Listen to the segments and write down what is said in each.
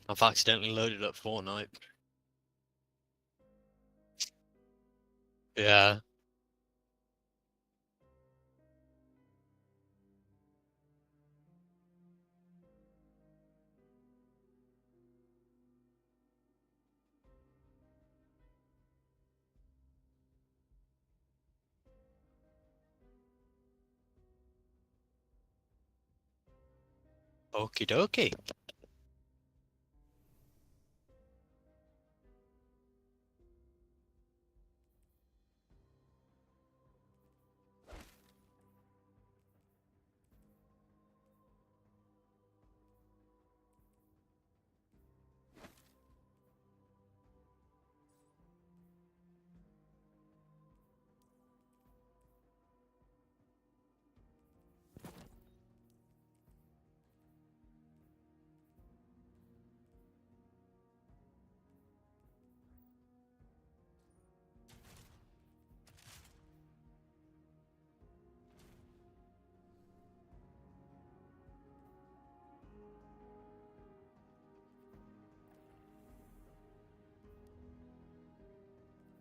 I've accidentally loaded up Fortnite. Yeah. Okie dokie.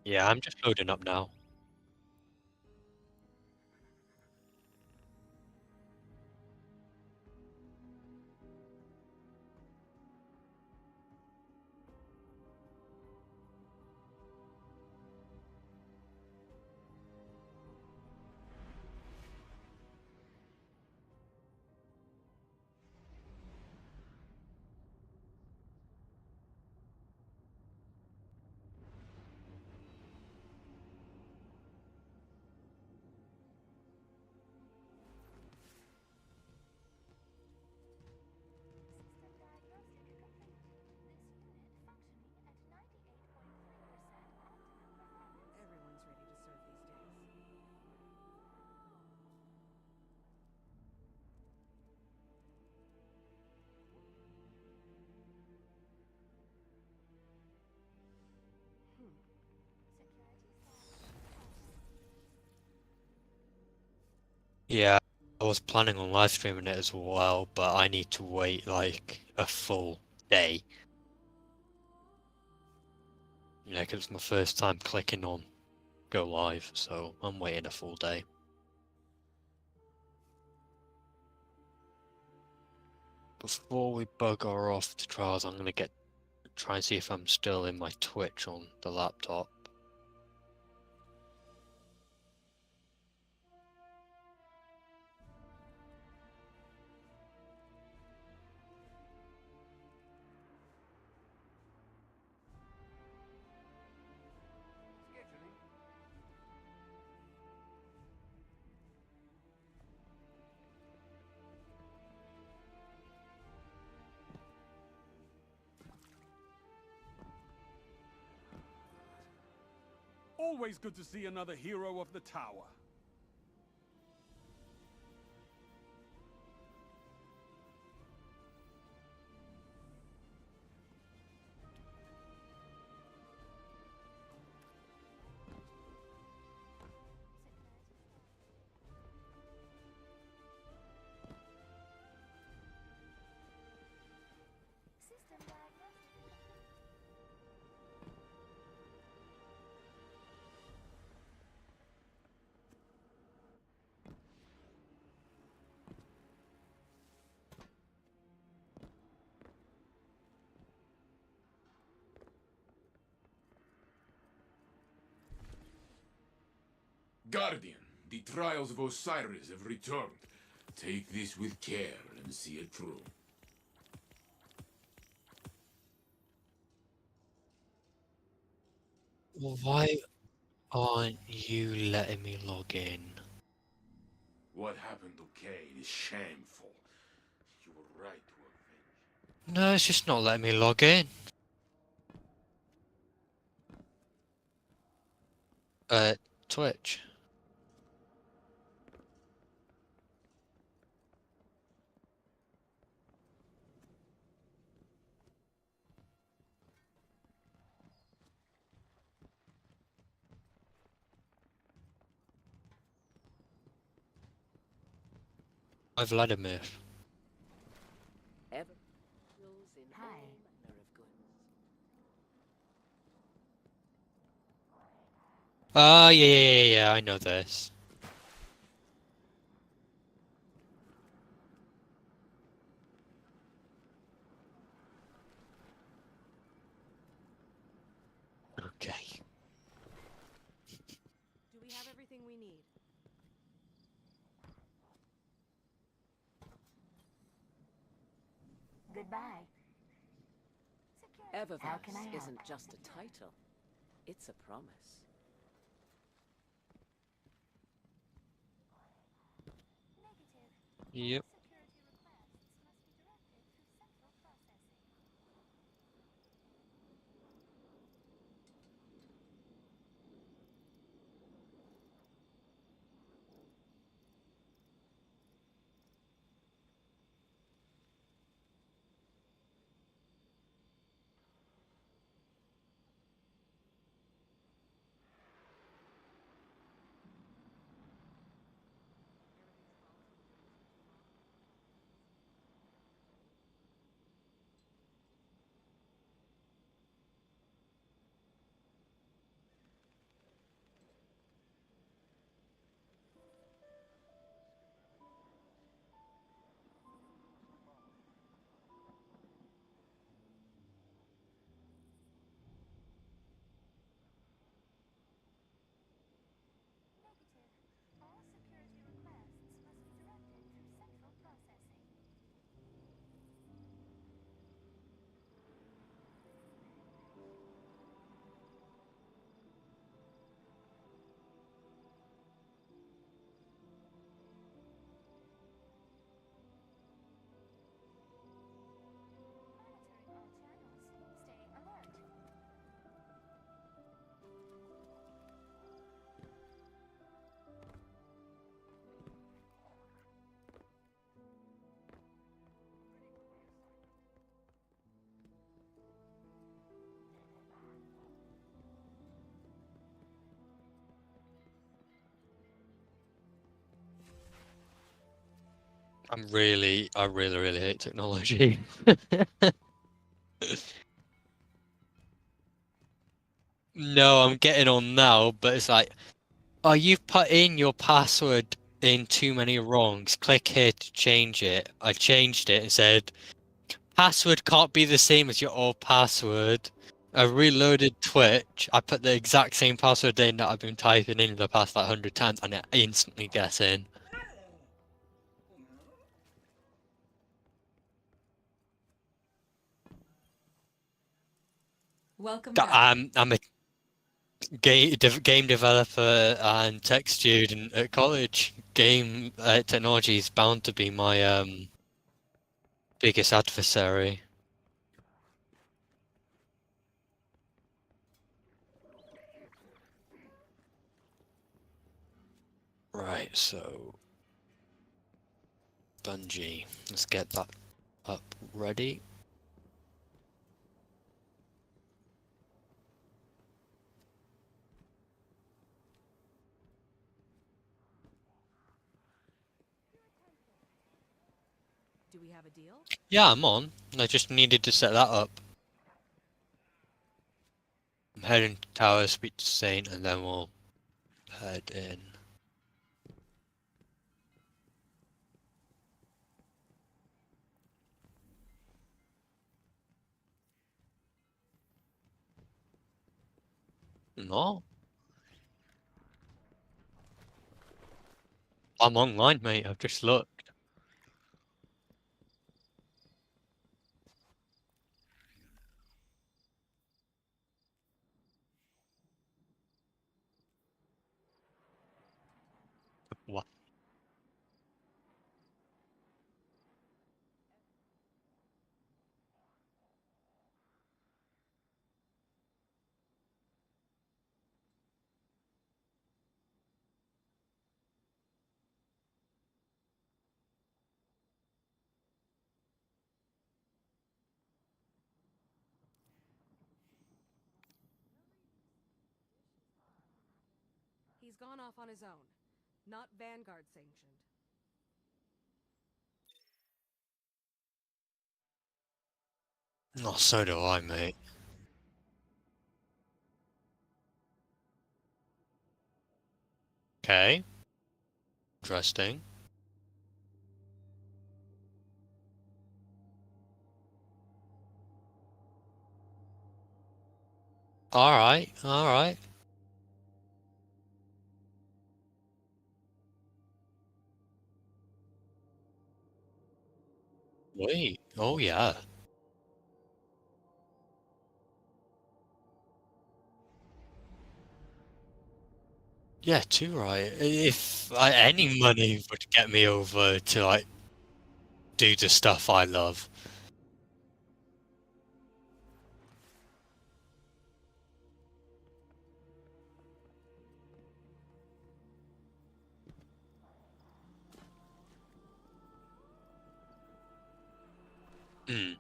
Yeah, I'm just loading up now. Yeah, I was planning on live streaming it as well, but I need to wait like a full day. Yeah, 'cause it's my first time clicking on go live, so I'm waiting a full day. Before we bugger off to trials, I'm gonna try and see if I'm still in my Twitch on the laptop. Always good to see another hero of the tower. Guardian, the trials of Osiris have returned. Take this with care and see it through. Well, why aren't you letting me log in? What happened to Cain is shameful. You were right to avenge. No, it's just not letting me log in. Twitch. Hi, Vladimir. Hi. Oh, yeah, I know this. Okay. Do we have everything we need? Goodbye. How can I Eververse help? isn't just a title. It's a promise. Yep. I really hate technology. No, I'm getting on now, but it's like, oh, you've put in your password in too many wrongs. Click here to change it. I changed it and said, password can't be the same as your old password. I reloaded Twitch. I put the exact same password in that I've been typing in the past like 100 times, and it instantly gets in. Welcome back. I'm a game developer and tech student at college. Game technology is bound to be my biggest adversary. Right, so Bungie, let's get that up ready. Do we have a deal? Yeah, I'm on. I just needed to set that up. I'm heading to Tower, speak to Saint, and then we'll head in. No, I'm online, mate. I've just looked. What? He's gone off on his own. Not Vanguard sanctioned. Oh, so do I, mate. Okay. Interesting. Alright, alright. Wait. Oh, yeah. Yeah, too right. If any money would get me over to, like, do the stuff I love. Hmm.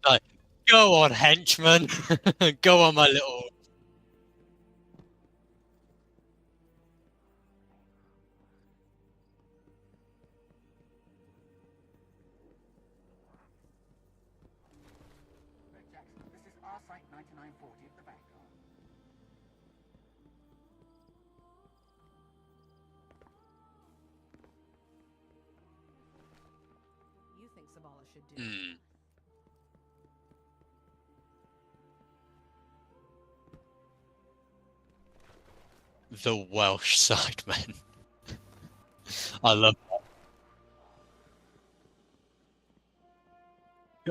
Like, go on, henchman. Go on, my little. Jackson, this is our site 9940 at the Vanguard. You think Sabala should do? Hmm. The Welsh sidemen. I love that.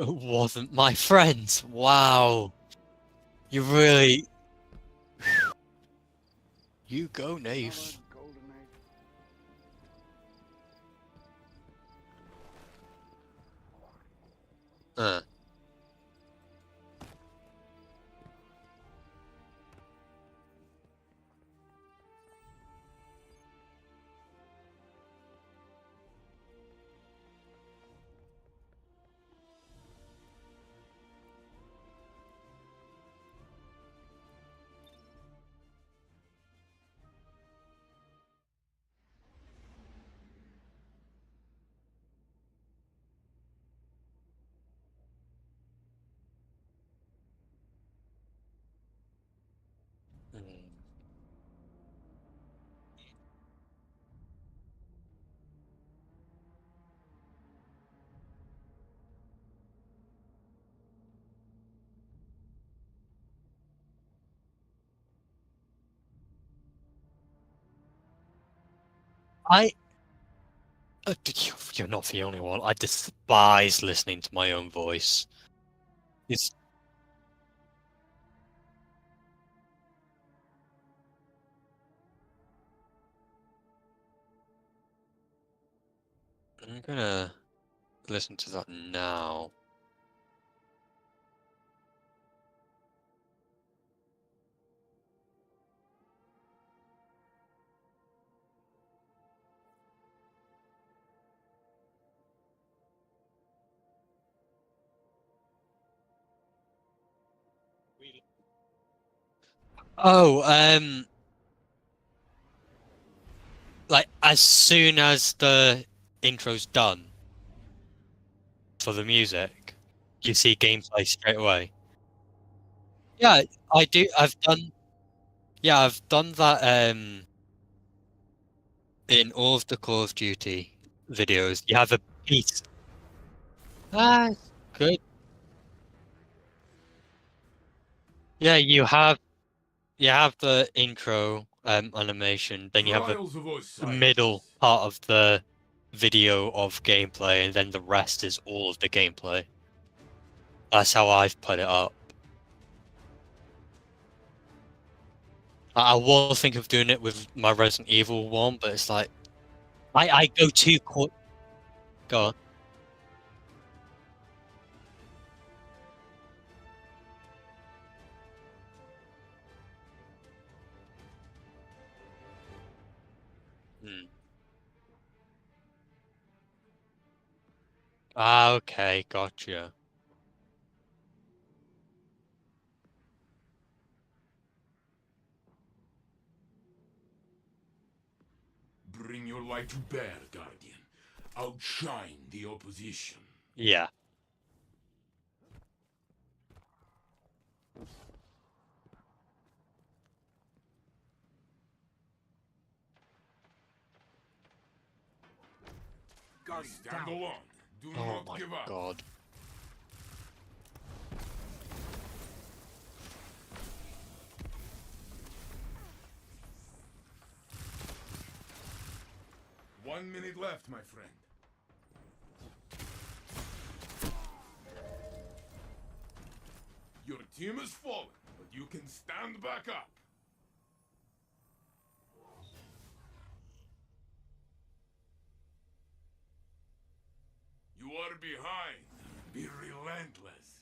It wasn't my friends. Wow. You really. You go, Nave. Golden Age. Uh. Hmm. I. You're not the only one. I despise listening to my own voice. It's. I'm gonna listen to that now. Oh, like as soon as the intro's done for the music, you see gameplay straight away. Yeah, I do. I've done. Yeah, I've done that. In all of the Call of Duty videos, you have a piece. Ah, good. Yeah, you have the intro animation, then you have a Trials of middle Osiris. part of the video of gameplay, and then the rest is all of the gameplay. That's how I've put it up. I will think of doing it with my Resident Evil one, but it's like I go too quick. Go on. Hmm. Ah, okay, gotcha. Bring your light to bear, Guardian. Outshine the opposition. Yeah. Guardian Stand down. alone. Do Oh not my give up. god. One minute left, my friend. Your team has fallen, but you can stand back up. You are behind. Be relentless.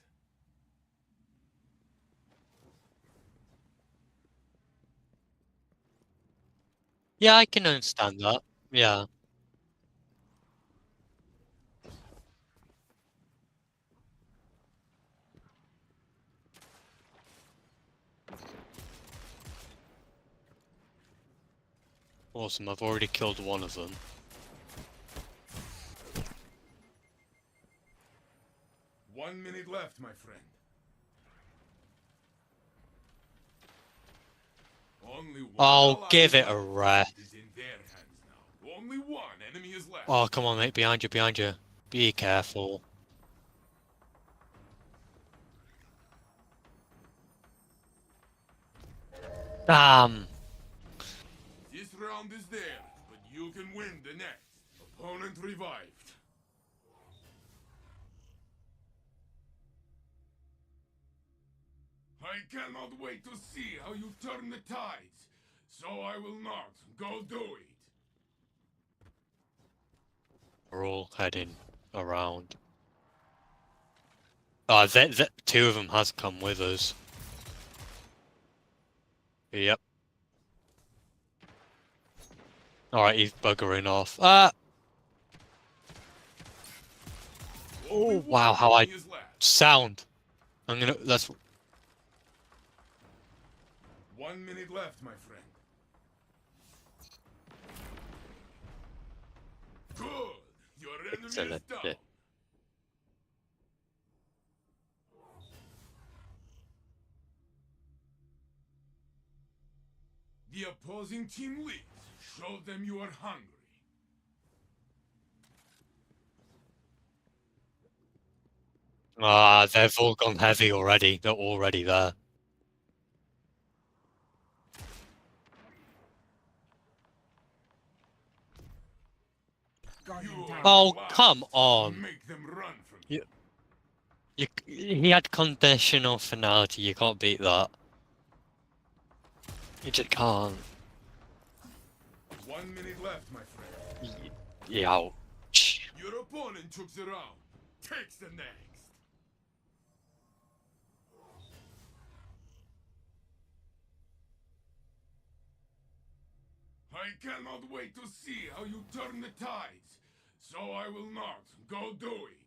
Yeah, I can understand that. Yeah. Awesome, I've already killed one of them. One minute left, my friend. Only one I'll ally give is it a left. rest. It is in their hands now. Only one enemy is left. Oh, come on, mate. Behind you, behind you. Be careful. Damn. This round is theirs, but you can win the next. Opponent revived. I cannot wait to see how you turn the tides, so I will not. Go do it. We're all heading around. Two of them has come with us. Yep. Alright, he's buggering off. Ah! Only Oh, one wow, how I enemy is left. sound. That's... 1 minute left, my friend. Good. Your enemy is Excellent. down. Yeah. The opposing team leads. Show them you are hungry. Ah, they've all gone heavy already. They're already there. Guardian You down. are Oh, the last. come on. Make them run from You- He had conditional finality. You can't beat that. You just can't. 1 minute left, my friend. Ouch. Your opponent took the round. Takes the next. I cannot wait to see how you turn the tides, so I will not. Go do it.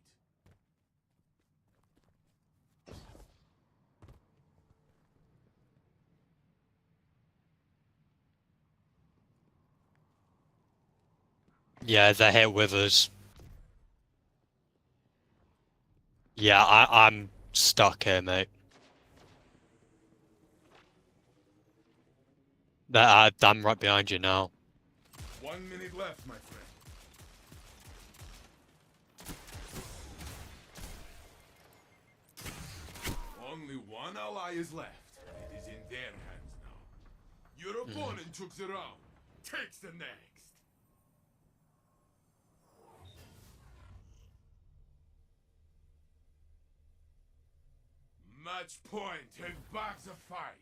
Yeah, they're here with us. Yeah, I'm stuck here, mate. I'm right behind you now. 1 minute left, my friend. Only one ally is left. It is in their hands now. Your opponent took the round. Takes the next. Match point. Take back the fight.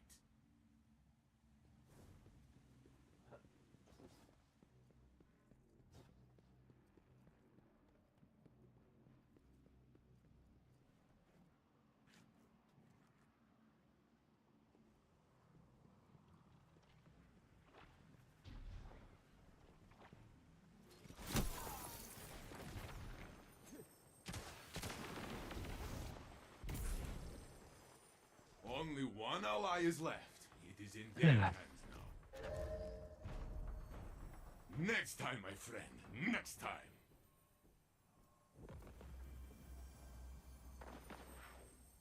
Only one ally is left. It is in their hands now. Next time, my friend. Next time.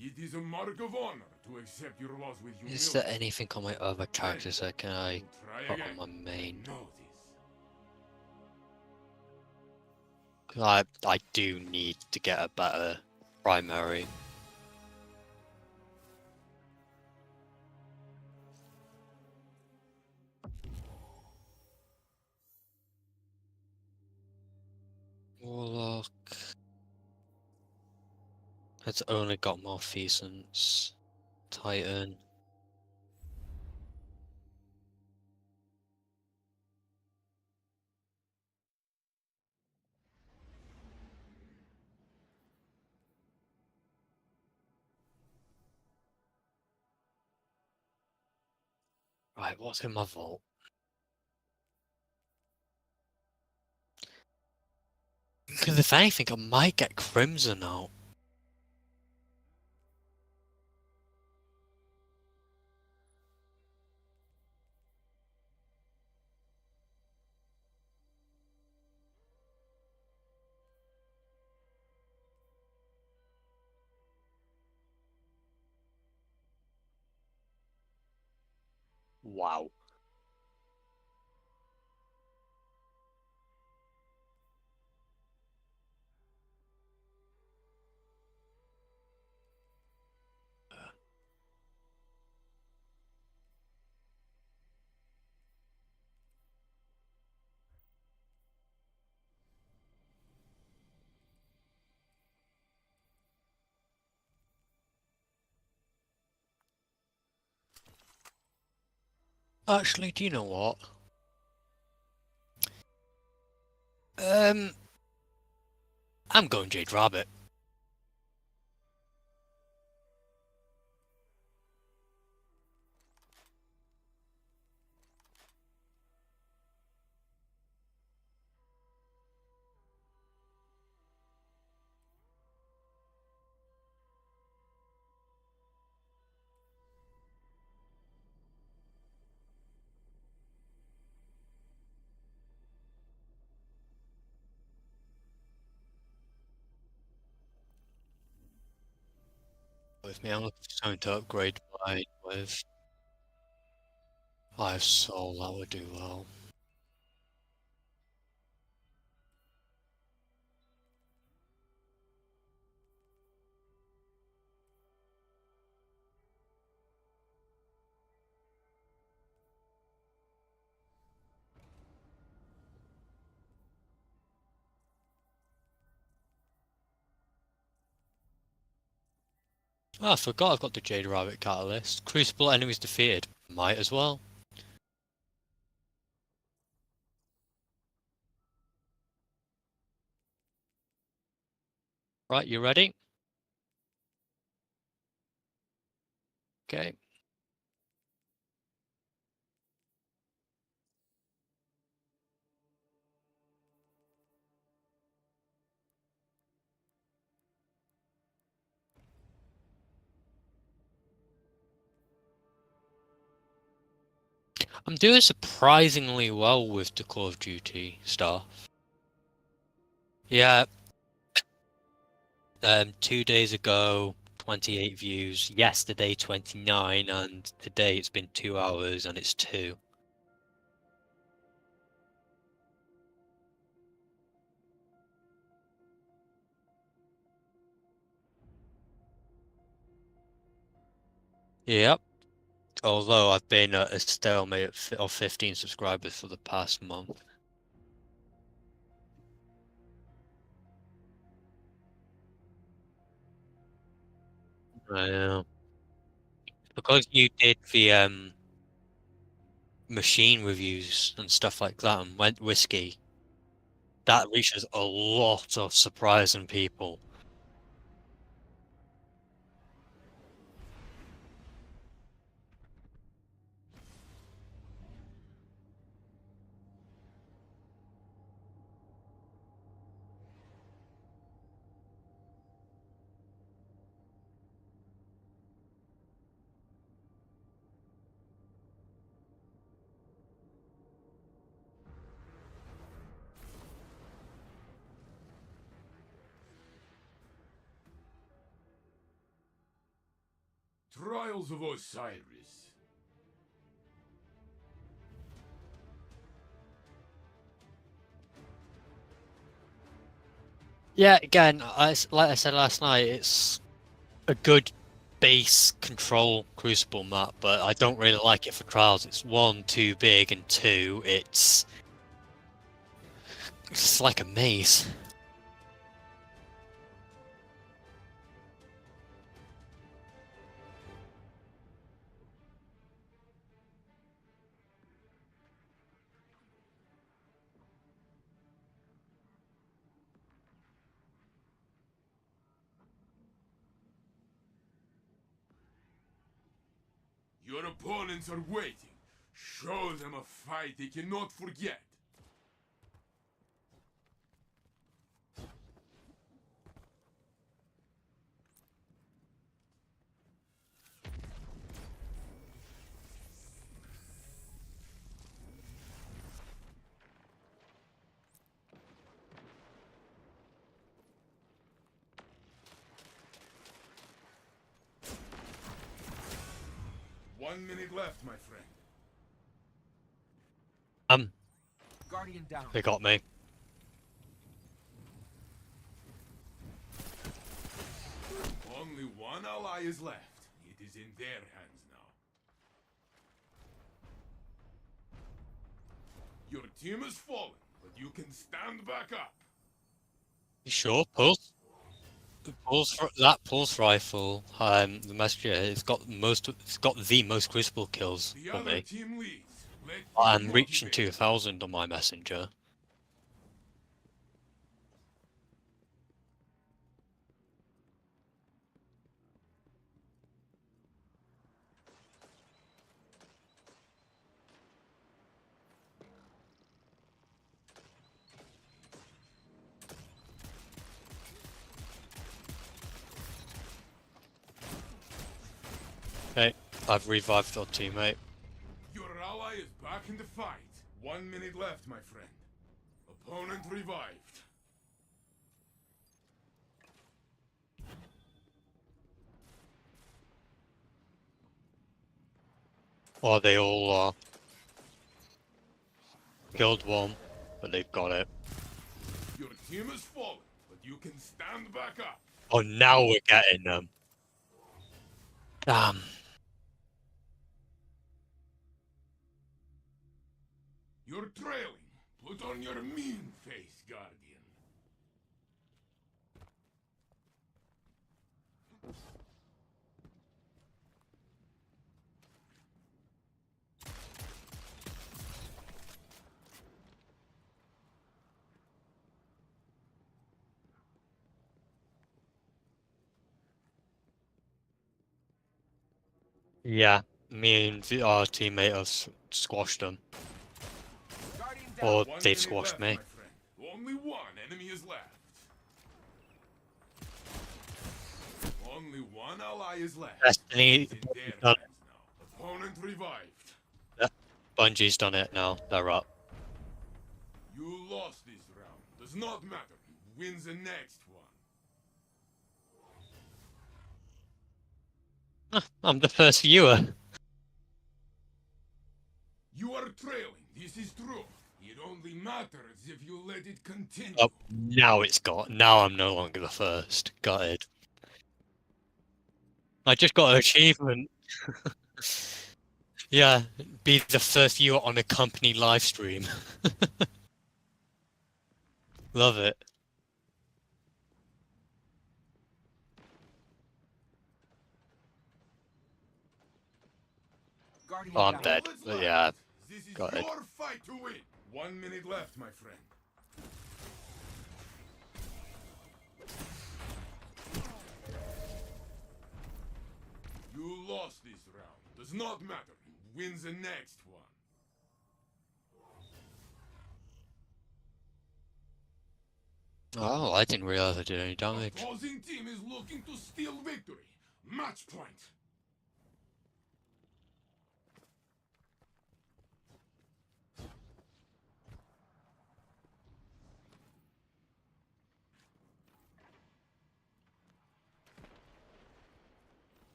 It is a mark of honor to accept your loss with humility. Is there anything on my other characters that can I Try put on again. my main? Know this. I do need to get a better primary. Warlock. It's only got malfeasance. Titan. Right, what's in my vault? Because if anything, I might get Crimson out. Wow. Actually, do you know what? I'm going Jade Rabbit. With me, I'm looking for something to upgrade mine with. I have Soul, that would do well. Oh, I forgot I've got the Jade Rabbit catalyst. Crucible enemies defeated. Might as well. Right, you ready? Okay. I'm doing surprisingly well with the Call of Duty stuff. Yeah, 2 days ago, 28 views. Yesterday, 29, and today it's been 2 hours and it's 2. Yep. Although I've been at a stalemate of 15 subscribers for the past month. I know. Because you did the machine reviews and stuff like that and went whiskey, that reaches a lot of surprising people. Trials of Osiris. Yeah, again, like I said last night, it's a good base control Crucible map, but I don't really like it for trials. It's one, too big, and two, it's like a maze. Your opponents are waiting. Show them a fight they cannot forget. One minute left, my friend. Guardian down. They got me. Only one ally is left. It is in their hands now. Your team has fallen, but you can stand back up. You sure? That pulse rifle, the messenger, it's got the most Crucible kills The for other me. team leads. Let I'm them reaching motivate. 2,000 on my messenger. Okay, I've revived our teammate. Your ally is back in the fight. 1 minute left, my friend. Opponent revived. Or they all are. Killed one, but they've got it. Your team has fallen, but you can stand back up. Oh, now we're getting them. Damn. You're trailing. Put on your mean face, Guardian. Yeah, me and our teammate have squashed them. Guardian down. Or 1 they've minute squashed left, me. my friend. Only one enemy is left. Only one ally is left. Destiny, It's in their done hands now. Opponent revived. it. Bungie's done it now. They're up. You lost this round. Does not matter. Wins the next one. I'm the first viewer. You are trailing. This is true. It only matters if you let it continue. Oh, now it's got. Now I'm no longer the first. Got it. I just got an achievement. Yeah, be the first viewer on a company live stream. Love it. Guardian Oh, I'm down. dead. Bullets But left. yeah, This is got it. your fight to win. 1 minute left, my friend. You lost this round. Does not matter. Wins the next one. Oh, I didn't realize I did any damage. Opposing team is looking to steal victory. Match point.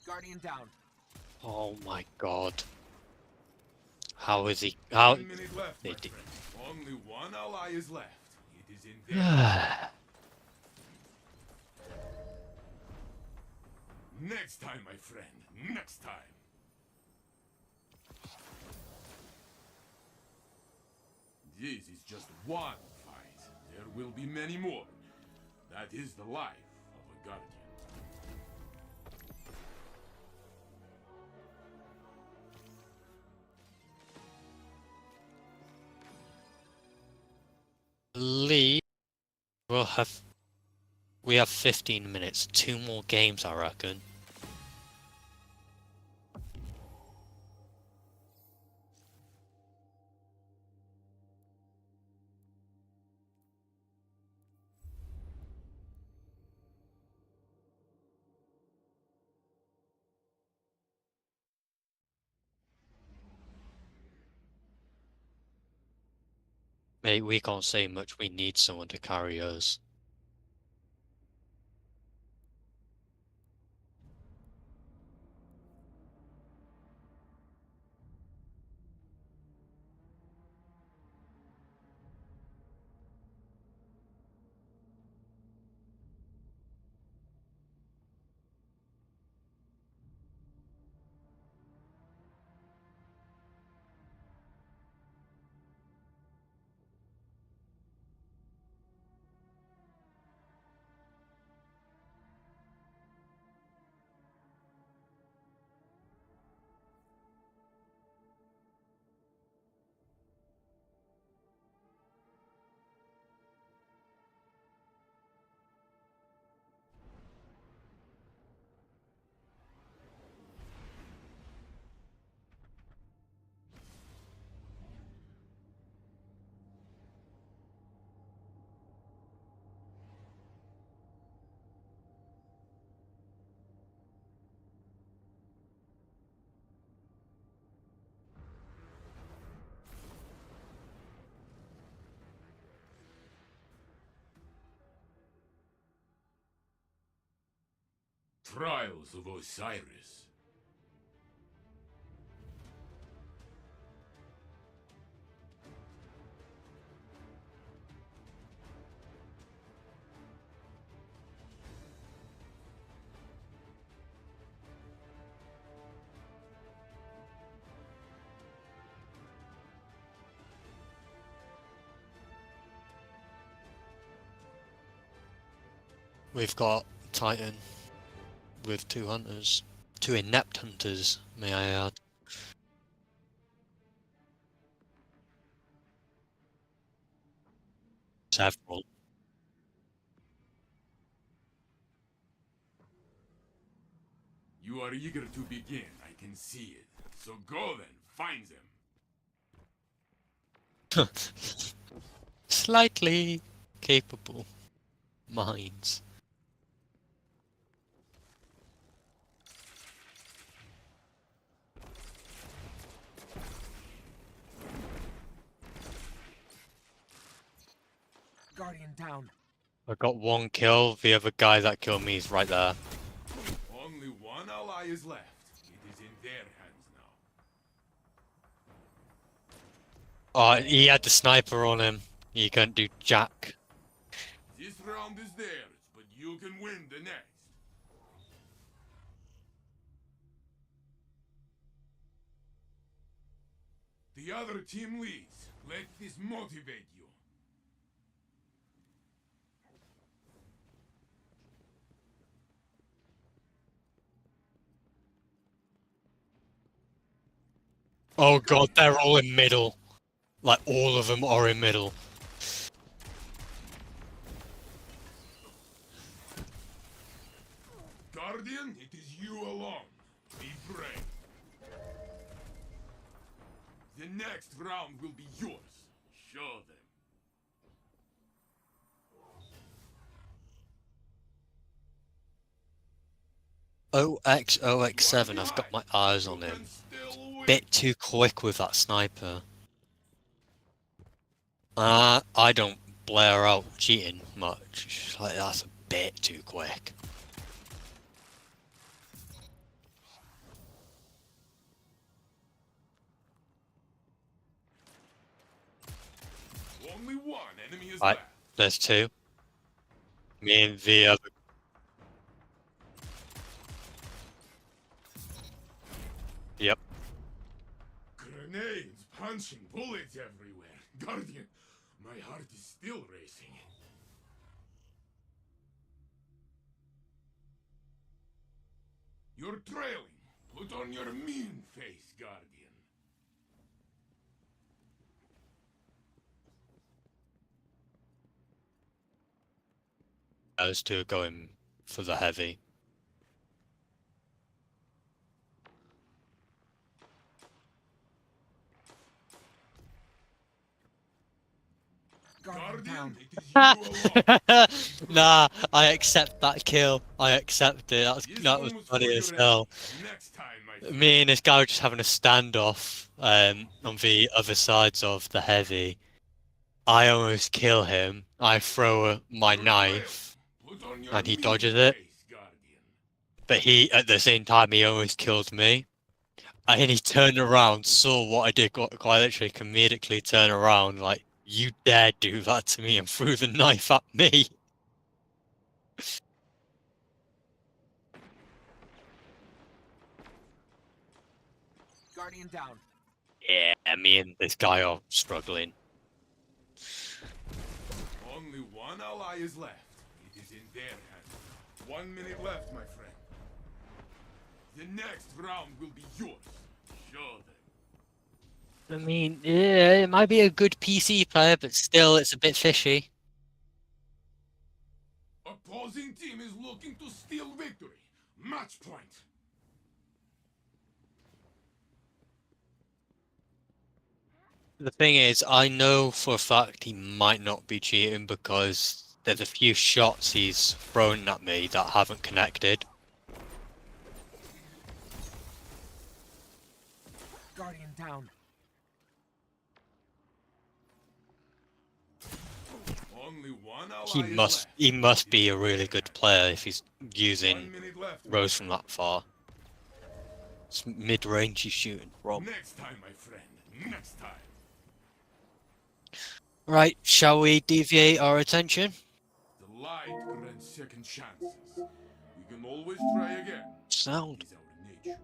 Guardian down. Oh my god. How is he? How? 1 minute left, my They did- friend. Only one ally is left. It is in their Next time, my friend. Next time. This is just one fight. There will be many more. That is the life of a guardian. Lee, we have 15 minutes. 2 more games, I reckon. Mate, we can't say much. We need someone to carry us. Trials of Osiris. We've got Titan with 2 hunters. 2 inept hunters, may I add. Several. You are eager to begin, I can see it. So go then, find them. Slightly capable minds. Guardian down. I got 1 kill, the other guy that killed me is right there. Only one ally is left. It is in their hands now. Oh, he had the sniper on him. He couldn't do jack. This round is theirs, but you can win the next. The other team leads. Let this motivate you. Oh god, they're all in middle. Like, all of them are in middle. Guardian, it is you alone. Be brave. The next round will be yours. Show them. OX7, I've got my eyes on him. Bit too quick with that sniper. I don't blare out cheating much. Like, that's a bit too quick. Only one enemy is Right, left. there's two. Me and the other. Yep. Grenades, punching, bullets everywhere. Guardian, my heart is still racing. You're trailing. Put on your mean face, Guardian. Those two are going for the heavy. Guardian down. Guardian, it is you alone. Nah, I accept that kill. I accept it. This That one was was for funny your as hell. enemy. Next time, my friend. Me and this guy were just having a standoff on the other sides of the heavy. I almost kill him. I throw my You're knife trailing. Put on your and he mean dodges it. face, Guardian. But he, at the same time, he almost killed me. And then he turned around, saw what I did, quite literally comedically turn around, like, you dare do that to me, and threw the knife at me. Guardian down. Yeah, me and this guy are struggling. Only one ally is left. It is in their hands. 1 minute left, my friend. The next round will be yours. Show them. I mean, yeah, it might be a good PC player, but still, it's a bit fishy. Opposing team is looking to steal victory. Match point. The thing is, I know for a fact he might not be cheating because there's a few shots he's thrown at me that haven't connected. Guardian down. Only one ally He is must, left. he must be a really good player if he's 1 using minute left. my rows from friend. that far. It's mid-range he's shooting from. Next time, my friend. Next time. Right, shall we deviate our attention? The light grants second chances. We can always try again. Sound. It is our nature.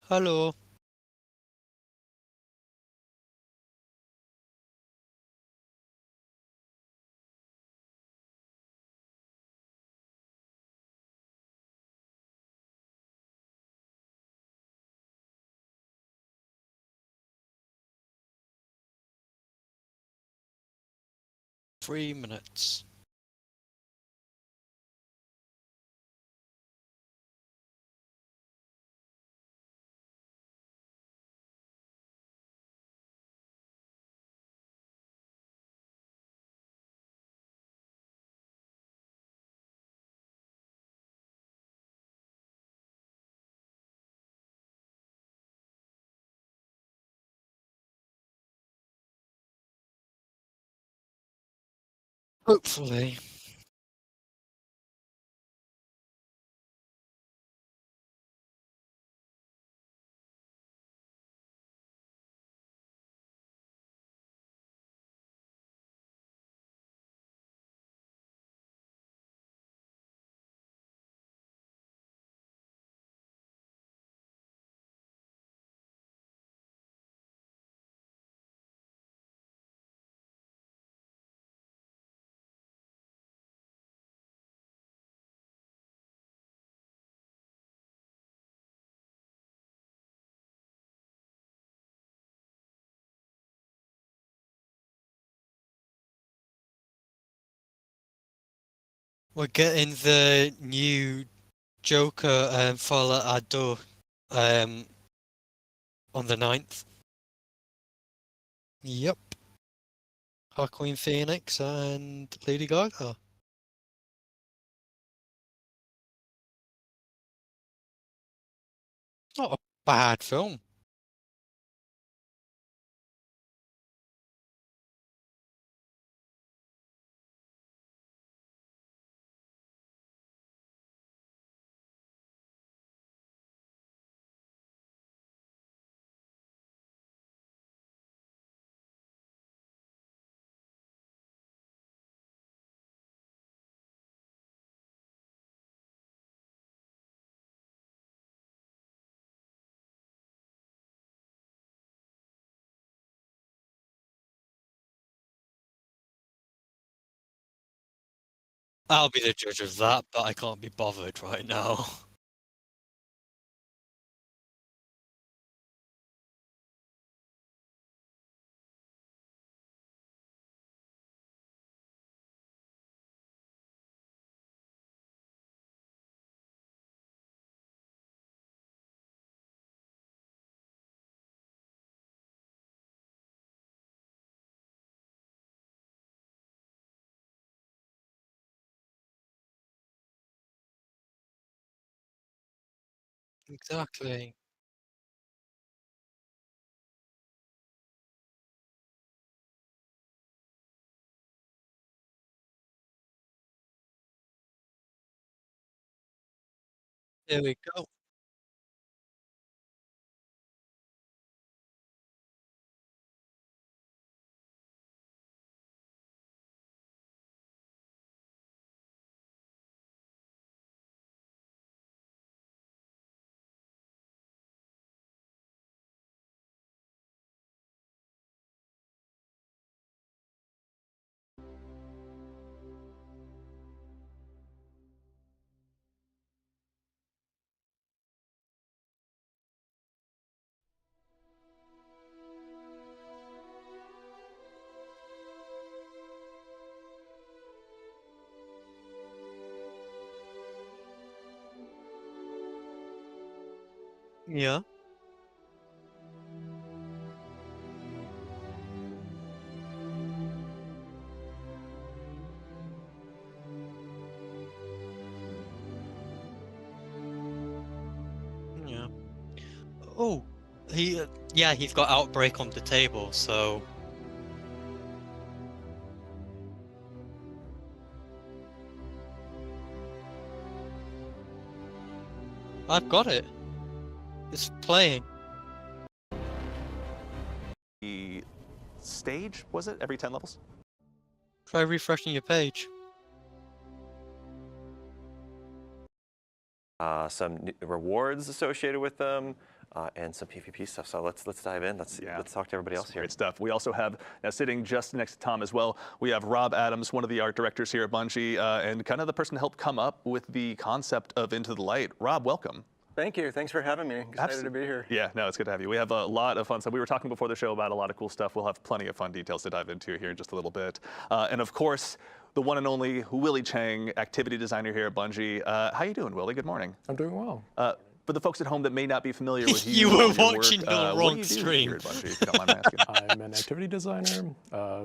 Hello. 3 minutes. Hopefully. We're getting the new Joker Fala Ado on the 9th. Yep. Joaquin Phoenix and Lady Gaga. Not a bad film. I'll be the judge of that, but I can't be bothered right now. Exactly. There we go. Yeah. Yeah. Oh, yeah, he's got Outbreak on the table, so I've got it. It's playing. The stage, was it? Every 10 levels? Try refreshing your page. Some rewards associated with them, and some PvP stuff. So let's dive in. Let's talk to everybody else here. Great stuff. We also have, now sitting just next to Tom as well, we have Rob Adams, one of the art directors here at Bungie, and kind of the person to help come up with the concept of Into the Light. Rob, welcome. Thank you. Thanks for having me. Excited to be here. Yeah, no, it's good to have you. We have a lot of fun stuff. We were talking before the show about a lot of cool stuff. We'll have plenty of fun details to dive into here in just a little bit. And of course, the one and only Willie Chang, activity designer here at Bungie. How you doing, Willie? Good morning. I'm doing well. For the folks at home that may not be familiar with you, You were or your watching work, the what wrong do you do stream. here at Bungie, if you don't mind me asking? I'm an activity designer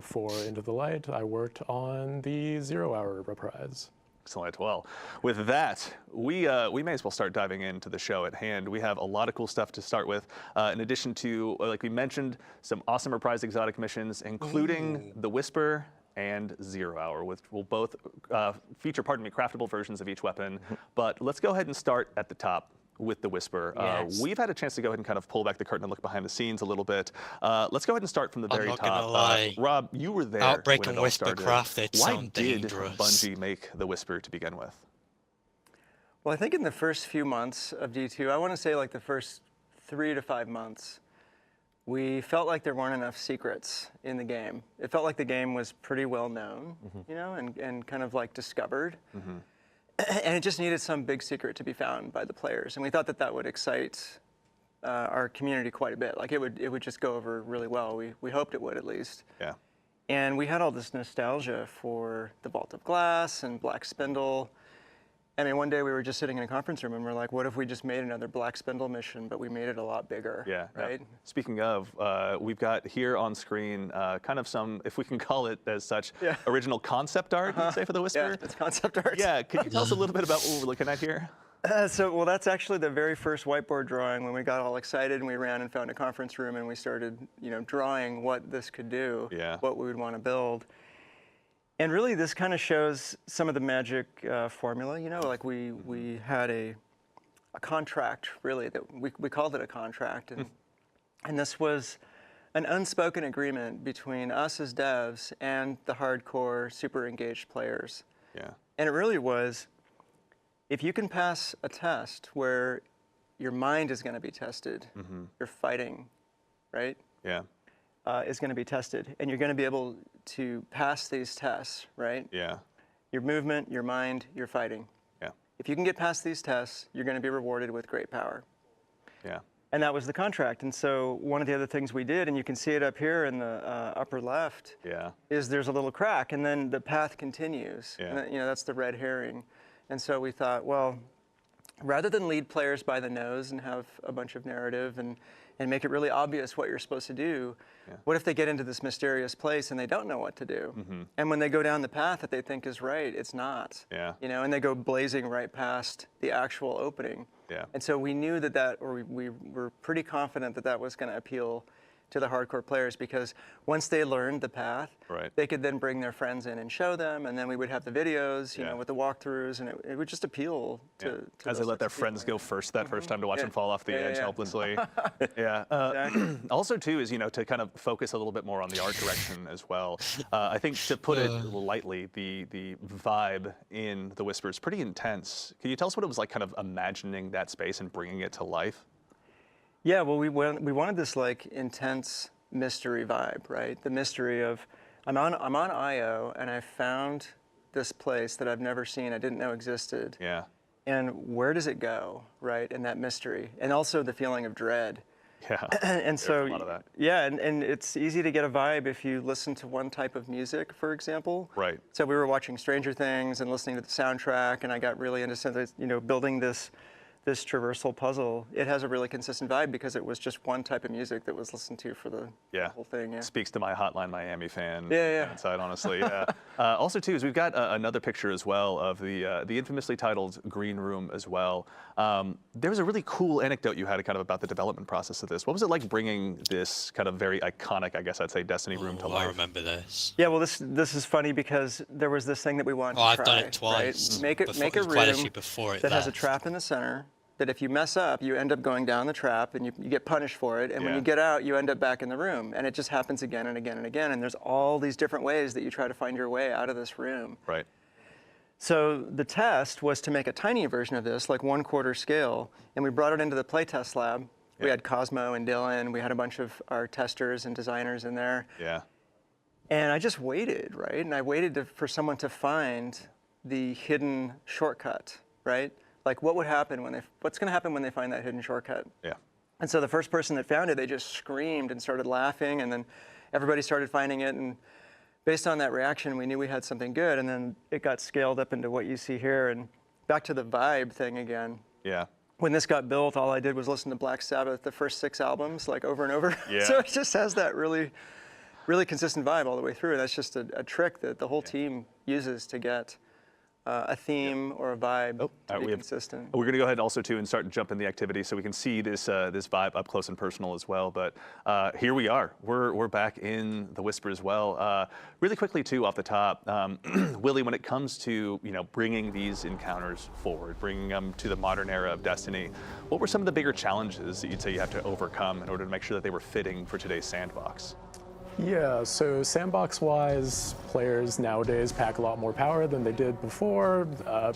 for Into the Light. I worked on the 0 Hour reprise. Excellent. Well, with that, we may as well start diving into the show at hand. We have a lot of cool stuff to start with. In addition to, like we mentioned, some awesome reprised exotic missions, including the Whisper and 0 Hour, which will both feature, craftable versions of each weapon. But let's go ahead and start at the top with the Whisper. Yes. We've had a chance to go ahead and kind of pull back the curtain and look behind the scenes a little bit. Let's go ahead and start from the very not top. gonna lie. Rob, you were there Outbreak when and it all Whisper started. crafted Why sound did dangerous. Bungie make the Whisper to begin with? Well, I think in the first few months of D2, I want to say like the first 3 to 5 months, we felt like there weren't enough secrets in the game. It felt like the game was pretty well known, you know, and kind of like discovered. And it just needed some big secret to be found by the players. And we thought that that would excite our community quite a bit. Like it would just go over really well. We hoped it would at least. Yeah. And we had all this nostalgia for the Vault of Glass and Black Spindle. I mean, one day we were just sitting in a conference room and we're like, what if we just made another Black Spindle mission, but we made it a lot bigger, Yeah. right? Yeah. Speaking of, we've got here on screen kind of some, if we can call it as such, original concept art, you'd say, for the Whisper? Yeah, it's concept art. Yeah, could you tell us a little bit about what we're looking at here? Well, that's actually the very first whiteboard drawing when we got all excited and we ran and found a conference room and we started, you know, drawing what this could do, what we would want to build. And really, this kind of shows some of the magic formula. You know, like we had a contract, really, that we called it a contract, and this was an unspoken agreement between us as devs and the hardcore, super engaged players. Yeah. And it really was, if you can pass a test where your mind is going to be tested, your fighting, right? Yeah. Is going to be tested, and you're going to be able to pass these tests, right? Yeah. Your movement, your mind, your fighting. Yeah. If you can get past these tests, you're going to be rewarded with great power. Yeah. And that was the contract. And so one of the other things we did, and you can see it up here in the upper left, is there's a little crack, and then the path continues. Yeah. And that, you know, that's the red herring. And so we thought, well, rather than lead players by the nose and have a bunch of narrative and make it really obvious what you're supposed to do, what if they get into this mysterious place and they don't know what to do? And when they go down the path that they think is right, it's not. Yeah. You know, and they go blazing right past the actual opening. Yeah. And so we knew or we were pretty confident that that was going to appeal to the hardcore players, because once they learned the path, they could then bring their friends in and show them, and then we would have the videos, you know, with the walkthroughs, and it would just appeal to as they let their friends go first that first time to watch them fall off the edge helplessly. Exactly. Also, too, is, you know, to kind of focus a little bit more on the art direction as well. I think, to put it lightly, the vibe in The Whisper is pretty intense. Can you tell us what it was like, kind of imagining that space and bringing it to life? Yeah, well, we wanted this like intense mystery vibe, right? The mystery of, I'm on IO and I found this place that I've never seen, I didn't know existed. Yeah. And where does it go, right? And that mystery, and also the feeling of dread. Yeah. And so, a lot of that. yeah, and it's easy to get a vibe if you listen to one type of music, for example. Right. So we were watching Stranger Things and listening to the soundtrack, and I got really into, you know, building this traversal puzzle. It has a really consistent vibe because it was just one type of music that was listened to for the whole thing. Yeah. Speaks to my Hotline Miami fan inside, honestly. Also, too, is we've got another picture as well of the infamously titled Green Room as well. There was a really cool anecdote you had kind of about the development process of this. What was it like bringing this kind of very iconic, I guess I'd say, Destiny room to life? I remember this. Yeah, well, this is funny because there was this thing that we wanted to I've try. done it twice. Right? Make a room that has a trap in the center, that if you mess up, you end up going down the trap and you get punished for it. And when you get out, you end up back in the room. And it just happens again and again and again. And there's all these different ways that you try to find your way out of this room. Right. So the test was to make a tiny version of this, like 1/4 scale. And we brought it into the playtest lab. We had Cosmo and Dylan. We had a bunch of our testers and designers in there. Yeah. And I just waited, right? And I waited for someone to find the hidden shortcut, right? Like, what would happen when what's going to happen when they find that hidden shortcut? Yeah. And so the first person that found it, they just screamed and started laughing, and then everybody started finding it. And based on that reaction, we knew we had something good. And then it got scaled up into what you see here. And back to the vibe thing again. Yeah. When this got built, all I did was listen to Black Sabbath, the first 6 albums, like over and over. Yeah. So it just has that really, really consistent vibe all the way through. And that's just a trick that the whole team uses to get a theme or a vibe to be consistent. We're going to go ahead also too and start jumping the activity so we can see this this vibe up close and personal as well. But here we are. We're back in the Whisper as well. Really quickly too, off the top, Willie, when it comes to bringing these encounters forward, bringing them to the modern era of Destiny, what were some of the bigger challenges that you'd say you have to overcome in order to make sure that they were fitting for today's sandbox? Yeah, so sandbox-wise, players nowadays pack a lot more power than they did before.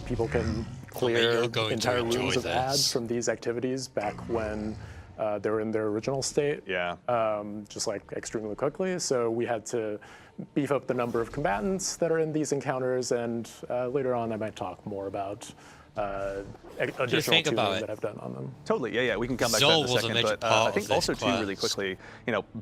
People can clear entire rooms of ads from these activities back when they were in their original state. Yeah. Just like extremely quickly. So we had to beef up the number of combatants that are in these encounters, and later on I might talk more about additional tuning that I've done on them. Totally, yeah. We can come back to that in a second, but I think also too, really quickly,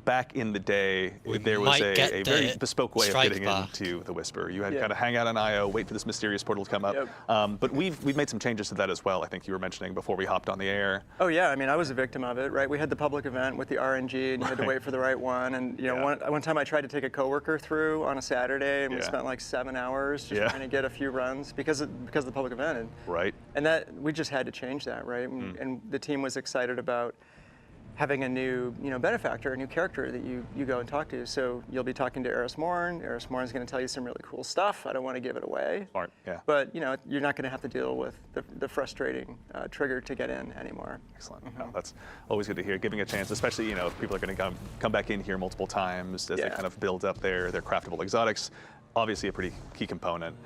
back in the day, there was a very bespoke way of getting into the Whisper. You had to kind of hang out on IO, wait for this mysterious portal to come up. But we've made some changes to that as well. I think you were mentioning before we hopped on the air. Oh yeah, I mean, I was a victim of it, right? We had the public event with the RNG, and you had to wait for the right one. And one time I tried to take a coworker through on a Saturday, and we spent like 7 hours just trying to get a few runs because of the public event. And that we just had to change that, right? And the team was excited about having a new, benefactor, a new character that you go and talk to. So you'll be talking to Eris Morn. Eris Morn is going to tell you some really cool stuff. I don't want to give it away. Smart, yeah. But you're not going to have to deal with the frustrating trigger to get in anymore. Excellent. No, that's always good to hear. Giving a chance, especially if people are going to come back in here multiple times as they kind of build up their craftable exotics. Obviously, a pretty key component.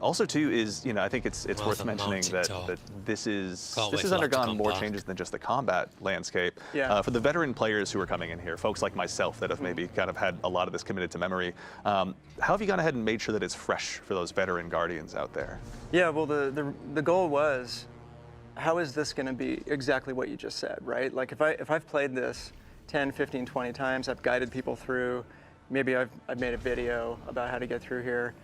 Also, too, is I think it's worth mentioning that this has undergone more changes than just the combat landscape. For the veteran players who are coming in here, folks like myself that have maybe kind of had a lot of this committed to memory, how have you gone ahead and made sure that it's fresh for those veteran guardians out there? Yeah, well, the goal was, how is this going to be exactly what you just said, right? Like if I've played this 10, 15, 20 times, I've guided people through. Maybe I've made a video about how to get through here.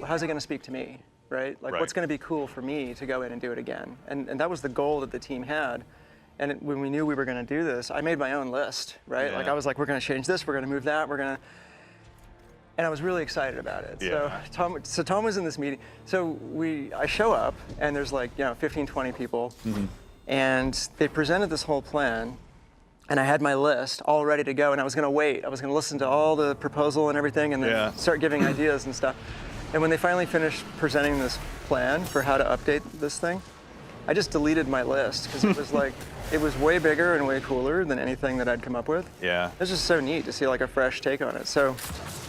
How's it going to speak to me, right? Like, what's going to be cool for me to go in and do it again? And that was the goal that the team had. And when we knew we were going to do this, I made my own list, right? Like, I was like, we're going to change this, we're going to move that, and I was really excited about it. So Tom was in this meeting. So I show up, and there's like 15, 20 people, and they presented this whole plan. And I had my list all ready to go, and I was going to wait. I was going to listen to all the proposal and everything, and then start giving ideas and stuff. And when they finally finished presenting this plan for how to update this thing, I just deleted my list because it was like, it was way bigger and way cooler than anything that I'd come up with. Yeah. It was just so neat to see like a fresh take on it. So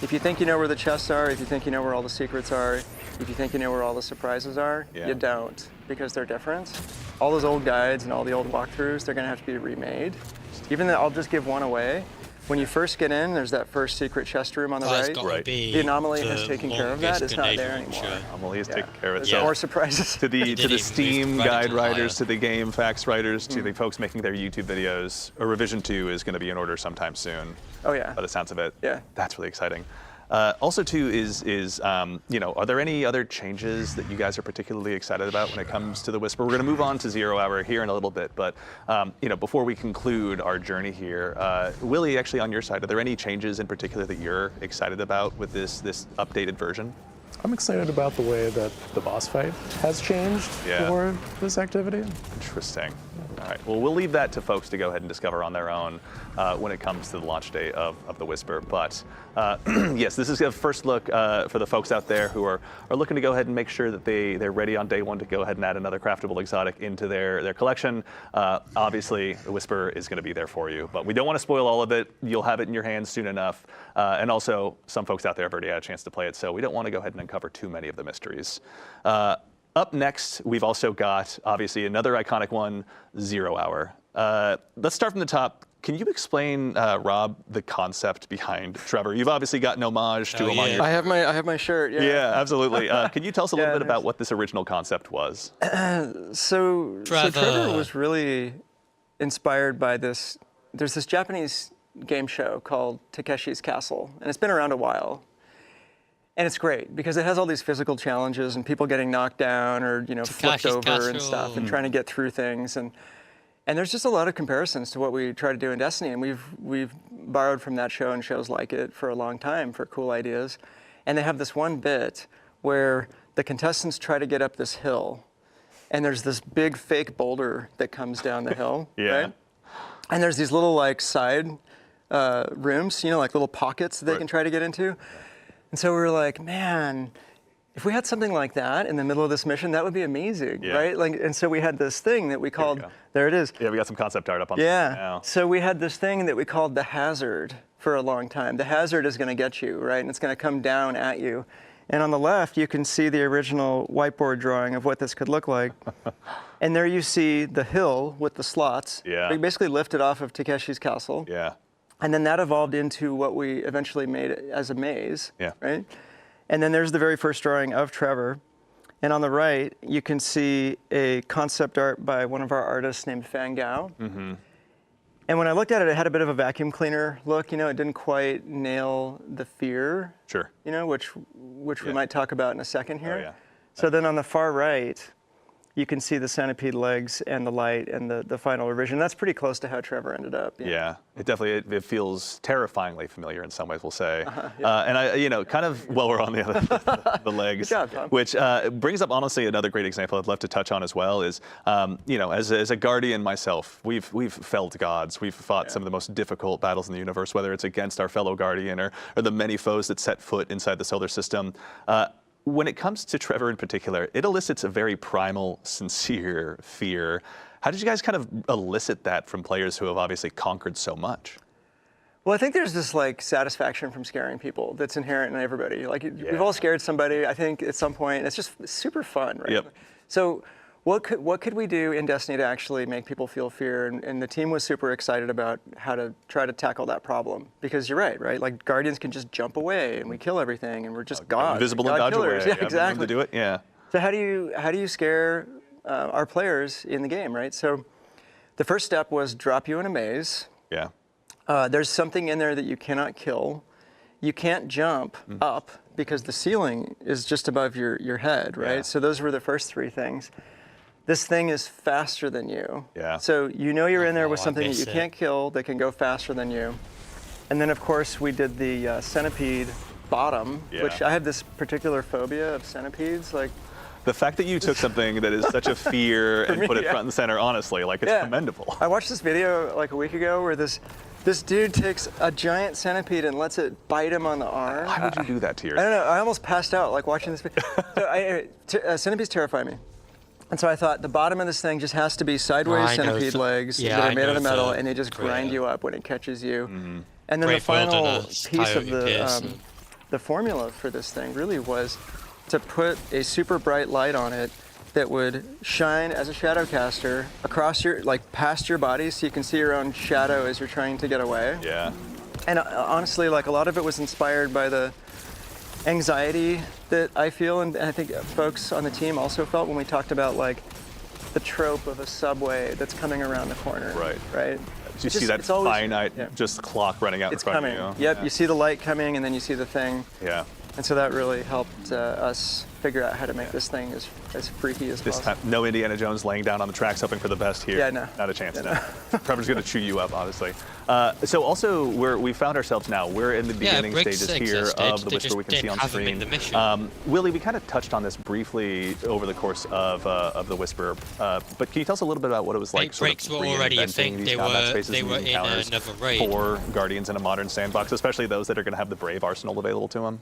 if you think you know where the chests are, if you think you know where all the secrets are, if you think you know where all the surprises are, you don't, because they're different. All those old guides and all the old walkthroughs, they're going to have to be remade. Even though I'll just give one away. When you first get in, there's that first secret chest room on the right. The anomaly has taken care of that. It's not there anymore. Anomaly has taken care of it. There's more surprises. To the Steam guide writers, to the game facts writers, to the folks making their YouTube videos, a revision 2 is going to be in order sometime soon. Oh yeah. By the sounds of it. Yeah. That's really exciting. Also, too, are there any other changes that you guys are particularly excited about when it comes to the Whisper? We're going to move on to 0 Hour here in a little bit, but before we conclude our journey here, Willie, actually on your side, are there any changes in particular that you're excited about with this updated version? I'm excited about the way that the boss fight has changed for this activity. Interesting. All right. Well, we'll leave that to folks to go ahead and discover on their own when it comes to the launch day of the Whisper. But yes, this is a first look for the folks out there who are looking to go ahead and make sure that they're ready on day one to go ahead and add another craftable exotic into their collection. Obviously, the Whisper is going to be there for you, but we don't want to spoil all of it. You'll have it in your hands soon enough. And also, some folks out there have already had a chance to play it, so we don't want to go ahead and uncover too many of the mysteries. Up next, we've also got, obviously, another iconic one, 0 Hour. Let's start from the top. Can you explain, Rob, the concept behind Trevor? You've obvioususly got an homage to him on your... I have my shirt. Yeah. Yeah, absolutely. Can you tell us a little bit about what this original concept was? So Trevor was really inspired by this. There's this Japanese game show called Takeshi's Castle, and it's been around a while. And it's great because it has all these physical challenges and people getting knocked down or flipped over and stuff and trying to get through things. And there's just a lot of comparisons to what we try to do in Destiny, and we've borrowed from that show and shows like it for a long time for cool ideas. And they have this one bit where the contestants try to get up this hill, and there's this big fake boulder that comes down the hill, right? And there's these little like side rooms, like little pockets that they can try to get into. And so we were like, man, if we had something like that in the middle of this mission, that would be amazing, right? And so we had this thing that we called, there it is. Yeah, we got some concept art up on screen now. So we had this thing that we called the hazard for a long time. The hazard is going to get you, right? And it's going to come down at you. And on the left, you can see the original whiteboard drawing of what this could look like. And there you see the hill with the slots. Yeah. We basically lifted off of Takeshi's Castle. Yeah. And then that evolved into what we eventually made as a maze, right? And then there's the very first drawing of Trevor. And on the right, you can see a concept art by one of our artists named Fan Gao. And when I looked at it, it had a bit of a vacuum cleaner look. It didn't quite nail the fear, which we might talk about in a second here. So then on the far right, you can see the centipede legs and the light and the final revision. That's pretty close to how Trevor ended up. Yeah, it definitely it feels terrifyingly familiar in some ways, we'll say. And I, kind of while we're on the legs, Good job, Tom. which brings up honestly another great example I'd love to touch on as well is, as a guardian myself, we've felled gods. We've fought some of the most difficult battles in the universe, whether it's against our fellow guardian or the many foes that set foot inside the solar system. When it comes to Trevor in particular, it elicits a very primal, sincere fear. How did you guys kind of elicit that from players who have obviously conquered so much? Well, I think there's this like satisfaction from scaring people that's inherent in everybody. Like we've all scared somebody, I think, at some point. It's just super fun, right? So what could we do in Destiny to actually make people feel fear? And the team was super excited about how to try to tackle that problem. Because you're right? Like Guardians can just jump away and we kill everything and we're just gods. Invisible and dodge away. Yeah, exactly. To do it, yeah. So how do you scare our players in the game, right? So the first step was drop you in a maze. Yeah. There's something in there that you cannot kill. You can't jump up because the ceiling is just above your head, right? Yeah. So those were the first three things. This thing is faster than you. Yeah. So you're in there with something that you can't kill that can go faster than you. And then of course we did the centipede bottom, which I have this particular phobia of centipedes. Like the fact that you took something that is such a fear and put it front and center, honestly, like it's commendable. I watched this video like a week ago where this dude takes a giant centipede and lets it bite him on the arm. Why would you do that to yourself? I don't know. I almost passed out like watching this video. So centipedes terrify me. And so I thought the bottom of this thing just has to be sideways centipede legs that are made out of metal, and they just grind you up when it catches you. And then the final piece of the formula for this thing really was to put a super bright light on it that would shine as a shadow caster across past your body, so you can see your own shadow as you're trying to get away. Yeah. And honestly, like a lot of it was inspired by the anxiety that I feel, and I think folks on the team also felt when we talked about like the trope of a subway that's coming around the corner. Right. So you see that finite just clock running out in front of you. Yep, you see the light coming and then you see the thing. Yeah. And so that really helped us figure out how to make this thing as freaky as possible. This time, no Indiana Jones laying down on the tracks hoping for the best here. Yeah, no. Not a chance. No. Trevor's going to chew you up, honestly. So also, we found ourselves now. We're in the beginning stages here of the Whisper we can see on screen. Willie, we kind of touched on this briefly over the course of the Whisper, but can you tell us a little bit about what it was like sort of reinventing these combat spaces and encounters for Guardians in a modern sandbox, especially those that are going to have the Brave arsenal available to them?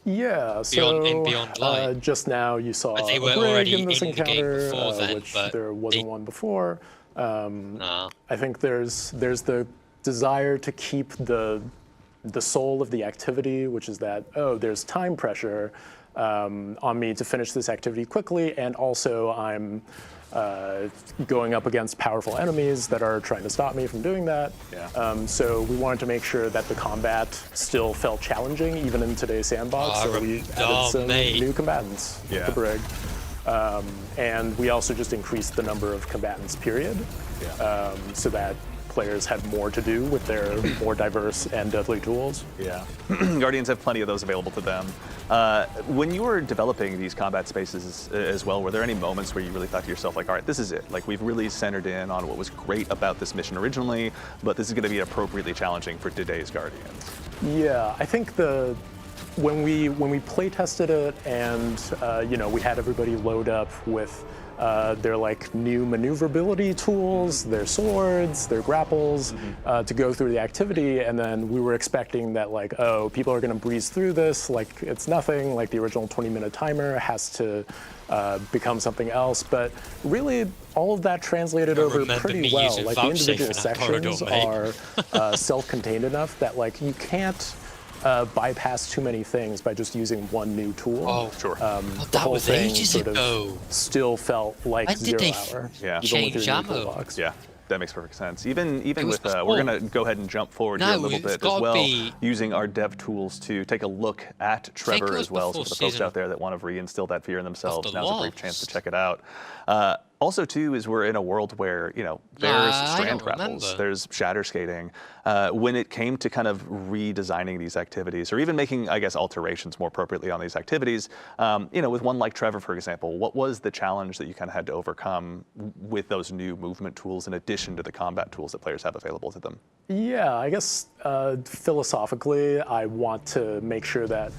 Yeah, so Beyond Light. Just now you saw they were a already brig in this encounter, then, which there wasn't one before. I think there's the desire to keep the soul of the activity, which is that, there's time pressure, on me to finish this activity quickly, and also I'm going up against powerful enemies that are trying to stop me from doing that. Yeah. So we wanted to make sure that the combat still felt challenging, even in today's sandbox. So we added some new combatants, like the Brig. And we also just increased the number of combatants, period, so that players had more to do with their more diverse and deadly tools. Yeah. Guardians have plenty of those available to them. When you were developing these combat spaces as well, were there any moments where you really thought to yourself, like, all right, this is it. Like, we've really centered in on what was great about this mission originally, but this is going to be appropriately challenging for today's Guardians? Yeah, I think when we play tested it and you know, we had everybody load up with their like new maneuverability tools, their swords, their grapples, to go through the activity, and then we were expecting that like, oh, people are going to breeze through this like it's nothing, like the original 20-minute timer has to become something else. But really, all of that translated over pretty well. Like the individual sections are self-contained enough that like you can't bypass too many things by just using one new tool. Oh, sure. That was ages ago. Still felt like 0 hour. Yeah. Change ammo. Yeah. That makes perfect sense. Even with, we're going to go ahead and jump forward here a little bit as well, using our dev tools to take a look at Trevor as well. So for the folks out there that want to reinstill that fear in themselves, now's a brief chance to check it out. Also, too, is we're in a world where, you know, there's strand grapples, there's shatter skating. When it came to kind of redesigning these activities, or even making, I guess, alterations more appropriately on these activities, you know, with one like Trevor, for example, what was the challenge that you kind of had to overcome with those new movement tools in addition to the combat tools that players have available to them? Yeah, I guess philosophically, I want to make sure that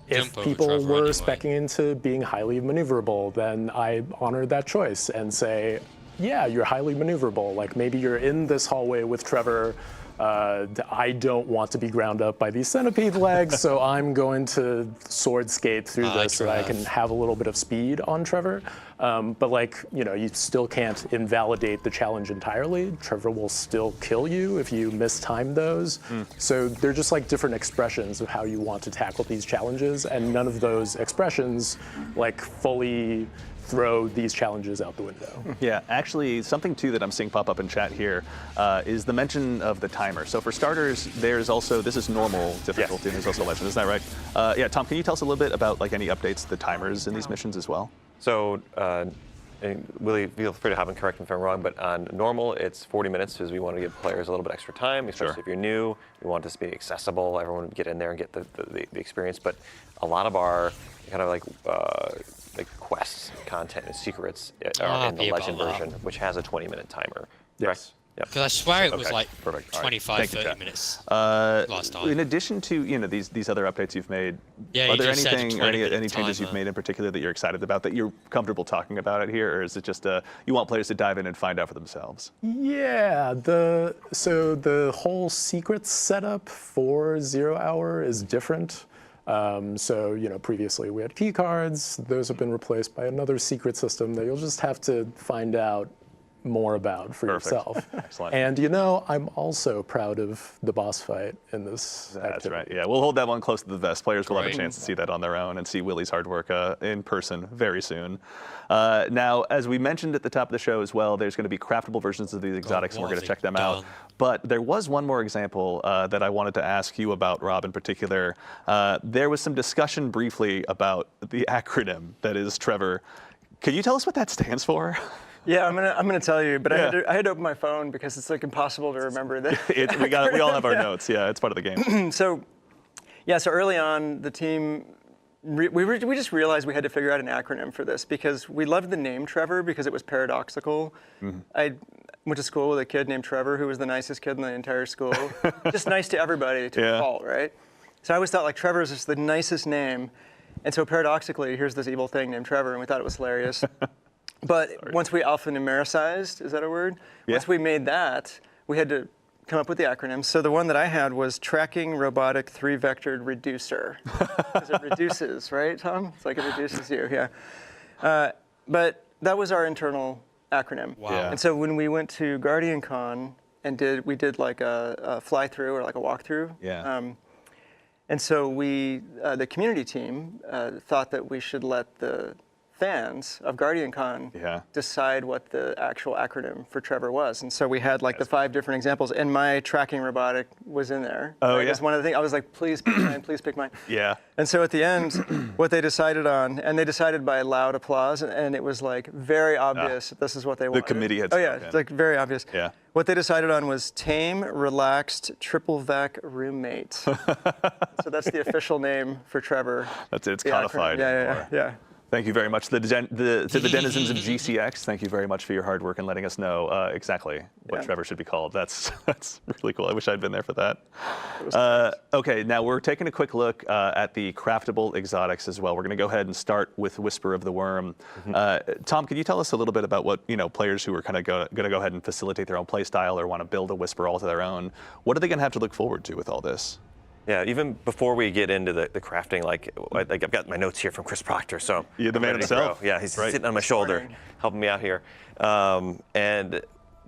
if people were speccing into being highly maneuverable, then I honor that choice and say, yeah, you're highly maneuverable. Like maybe you're in this hallway with Trevor. I don't want to be ground up by these centipede legs, so I'm going to sword skate through this so that I can have a little bit of speed on Trevor. But like, you know, you still can't invalidate the challenge entirely. Trevor will still kill you if you mistime those. So they're just like different expressions of how you want to tackle these challenges, and none of those expressions like fully throw these challenges out the window. Yeah, actually, something too that I'm seeing pop up in chat here is the mention of the timer. So for starters, there's also, this is normal difficulty, and there's also a legend, isn't that right? Yeah, Tom, can you tell us a little bit about like any updates to the timers in these missions as well? So, Willie, feel free to have him correct me if I'm wrong, but on normal, it's 40 minutes because we want to give players a little bit extra time, especially if you're new. We want this to be accessible. Everyone would get in there and get the experience. But a lot of our kind of like quests, content, and secrets are in the Legend version, which has a 20-minute timer. Yes. Because I swear it was like 25, 30 minutes last time. In addition to, you know, these other updates you've made, are there anything or any changes you've made in particular that you're excited about, that you're comfortable talking about it here, or is it just you want players to dive in and find out for themselves? Yeah, so the whole secrets setup for 0 hour is different. So, you know, previously we had key cards. Those have been replaced by another secret system that you'll just have to find out more about for yourself. Excellent. And, you know, I'm also proud of the boss fight in this That's right. Yeah, we'll hold that one close to the vest. Players will have a chance to see that on their own and see Willie's hard work in person very soon. Now, as we mentioned at the top of the show as well, there's going to be craftable versions of these exotics, and we're going to check them out. But there was one more example that I wanted to ask you about, Rob, in particular. There was some discussion briefly about the acronym that is Trevor. Could you tell us what that stands for? Yeah, I'm gonna tell you, but I had to open my phone because it's like impossible to remember that. We all have our notes. Yeah, it's part of the game. So early on, the team we just realized we had to figure out an acronym for this because we loved the name Trevor because it was paradoxical. I went to school with a kid named Trevor who was the nicest kid in the entire school, just nice to everybody to a fault, right? So I always thought like Trevor is just the nicest name, and so paradoxically, here's this evil thing named Trevor, and we thought it was hilarious. But once we alphanumericized, is that a word? Yeah. Once we made that, we had to come up with the acronym. So the one that I had was Tracking Robotic 3-Vectored Reducer. Because it reduces, right, Tom? It's like it reduces you, yeah. But that was our internal acronym. Wow. Yeah. And so when we went to GuardianCon and we did like a fly-through or like a walkthrough. Yeah. And so we, the community team, thought that we should let the fans of GuardianCon decide what the actual acronym for Trevor was. And so we had like the 5 different examples, and my tracking robotic was in there. Oh, right? yeah. As one of the things, I was like, please pick mine, please pick mine. Yeah. And so at the end, what they decided on, and they decided by loud applause, and it was like very obvious that this is what they wanted. The committee had Oh yeah, spoken. it's like very obvious. Yeah. What they decided on was tame, relaxed, triple vac roommate. So that's the official name for Trevor. That's it. It's The acronym. codified. Yeah. Thank you very much to the denizens of GCX. Thank you very much for your hard work and letting us know exactly what Trevor should be called. That's really cool. I wish I'd been there for that. Okay, now we're taking a quick look at the craftable exotics as well. We're going to go ahead and start with Whisper of the Worm. Tom, could you tell us a little bit about what players who are kind of going to go ahead and facilitate their own play style or want to build a Whisper all to their own? What are they going to have to look forward to with all this? Yeah, even before we get into the crafting, like I've got my notes here from Chris Proctor, so you're the man himself. Yeah, he's sitting on my shoulder, helping me out here, and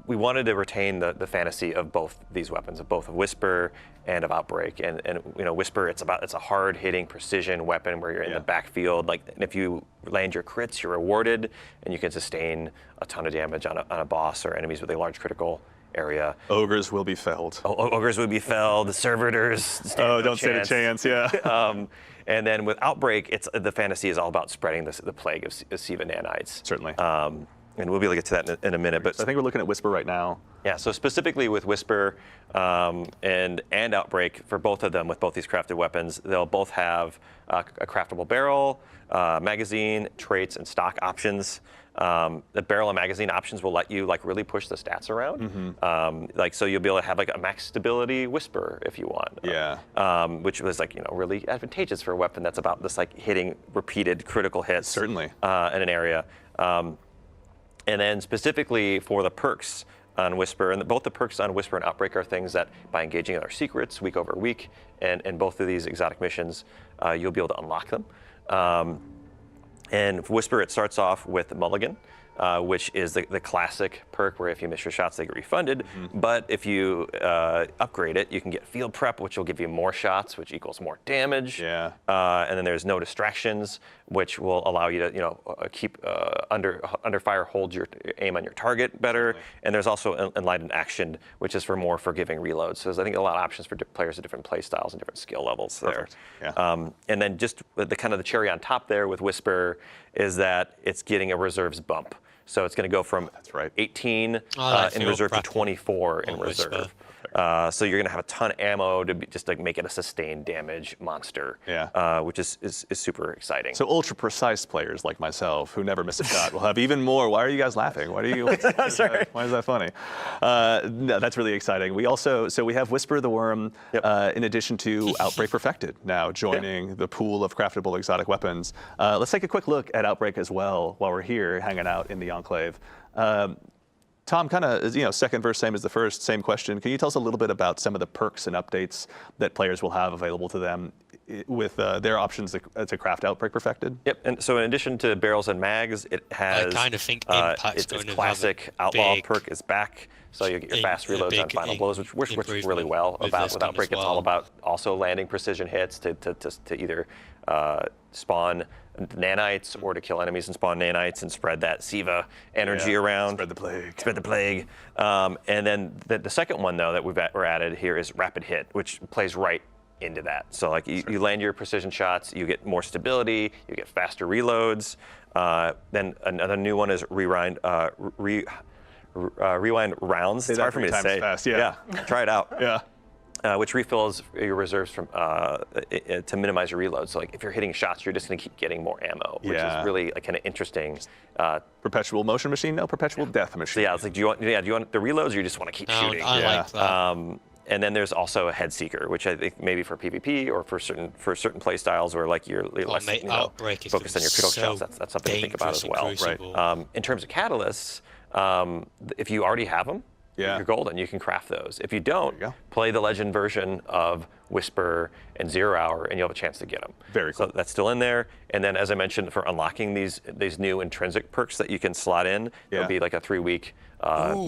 we wanted to retain the fantasy of both these weapons, of both of Whisper and of Outbreak. And Whisper, it's a hard-hitting precision weapon where you're in the backfield. Like, and if you land your crits, you're rewarded, and you can sustain a ton of damage on a boss or enemies with a large critical area. Ogres will be felled. Ogres will be felled. The servitors. Don't say the chance. Yeah. And then with Outbreak, the fantasy is all about spreading the plague of Siva nanites. Certainly. And we'll be able to get to that in a minute. But so I think we're looking at Whisper right now. Yeah. So specifically with Whisper and Outbreak, for both of them, with both these crafted weapons, they'll both have a craftable barrel, magazine, traits, and stock options. The barrel and magazine options will let you really push the stats around. So you'll be able to have a max stability Whisper if you want. Yeah. Which was really advantageous for a weapon that's about this hitting repeated critical hits. Certainly. In an area. And then specifically for the perks on Whisper, and both the perks on Whisper and Outbreak are things that by engaging in our secrets week over week, and both of these exotic missions, you'll be able to unlock them. And for Whisper, it starts off with Mulligan, which is the classic perk where if you miss your shots, they get refunded. But if you upgrade it, you can get Field Prep, which will give you more shots, which equals more damage. Yeah. And then there's No Distractions, which will allow you to keep under fire, hold your aim on your target better. And there's also Enlightened Action, which is for more forgiving reloads. So there's, I think, a lot of options for players of different play styles and different skill levels there. Yeah. And then just the kind of the cherry on top there with Whisper is that it's getting a reserves bump. So it's going to go from 18 in reserve to 24 in reserve. So you're going to have a ton of ammo to just make it a sustained damage monster, which is super exciting. So ultra precise players like myself who never miss a shot will have even more. Why are you guys laughing? Why is that funny? No, that's really exciting. We have Whisper the Worm in addition to Outbreak Perfected now joining the pool of craftable exotic weapons. Let's take a quick look at Outbreak as well while we're here hanging out in the Enclave. Tom, kind of, second verse, same as the first, same question. Can you tell us a little bit about some of the perks and updates that players will have available to them with their options to craft Outbreak Perfected? Yep, and so in addition to barrels and mags, it has I kind of think Impact's its classic Outlaw perk is back. So you get your fast reloads on final blows, which works really well with Outbreak. It's all about also landing precision hits to either spawn nanites or to kill enemies and spawn nanites and spread that Siva energy around. Spread the plague. Spread the plague. And then the second one, though, that we're added here is Rapid Hit, which plays right into that. So you land your precision shots, you get more stability, you get faster reloads. Then another new one is Rewind Rounds. It's hard for me to say. Fast, Try it out. Yeah. Which refills your reserves from to minimize your reload. So if you're hitting shots, you're just going to keep getting more ammo, which is really kind of interesting. Perpetual motion machine? No, perpetual death machine. So it's do you want the reloads, or you just want to keep shooting? I like that. And then there's also a Head Seeker, which I think maybe for PvP or for certain play styles where you're less focused on your critical shots. That's something to think about as well. Right. In terms of catalysts, if you already have them, you're golden. You can craft those. If you don't, play the Legend version of Whisper and 0 Hour, and you'll have a chance to get them. Very cool. So that's still in there. And then, as I mentioned, for unlocking these new intrinsic perks that you can slot in, there'll be like a 3-week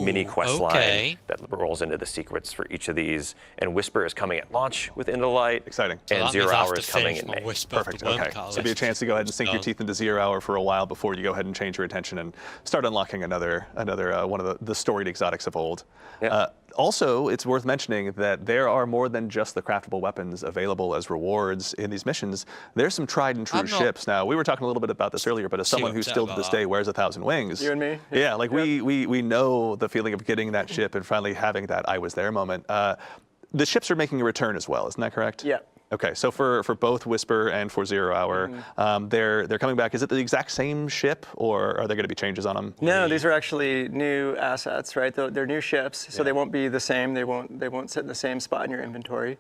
mini quest line that rolls into the secrets for each of these. And Whisper is coming at launch with Into the Light. Exciting. And 0 Hour is coming in May. Perfect. Okay. So it'll be a chance to go ahead and sink your teeth into 0 Hour for a while before you go ahead and change your attention and start unlocking another one of the storied exotics of old. Yeah. Also, it's worth mentioning that there are more than just the craftable weapons available as rewards in these missions. There's some tried and true ships. Now, we were talking a little bit about this earlier, but as someone who still to this day wears 1,000 wings. You and me? Yeah, like we know the feeling of getting that ship and finally having that I was there moment. The ships are making a return as well, isn't that correct? Yeah. Okay, so for both Whisper and for 0 Hour, they're coming back. Is it the exact same ship, or are there going to be changes on them? No, these are actually new assets, right? They're new ships, so they won't be the same. They won't sit in the same spot in your inventory,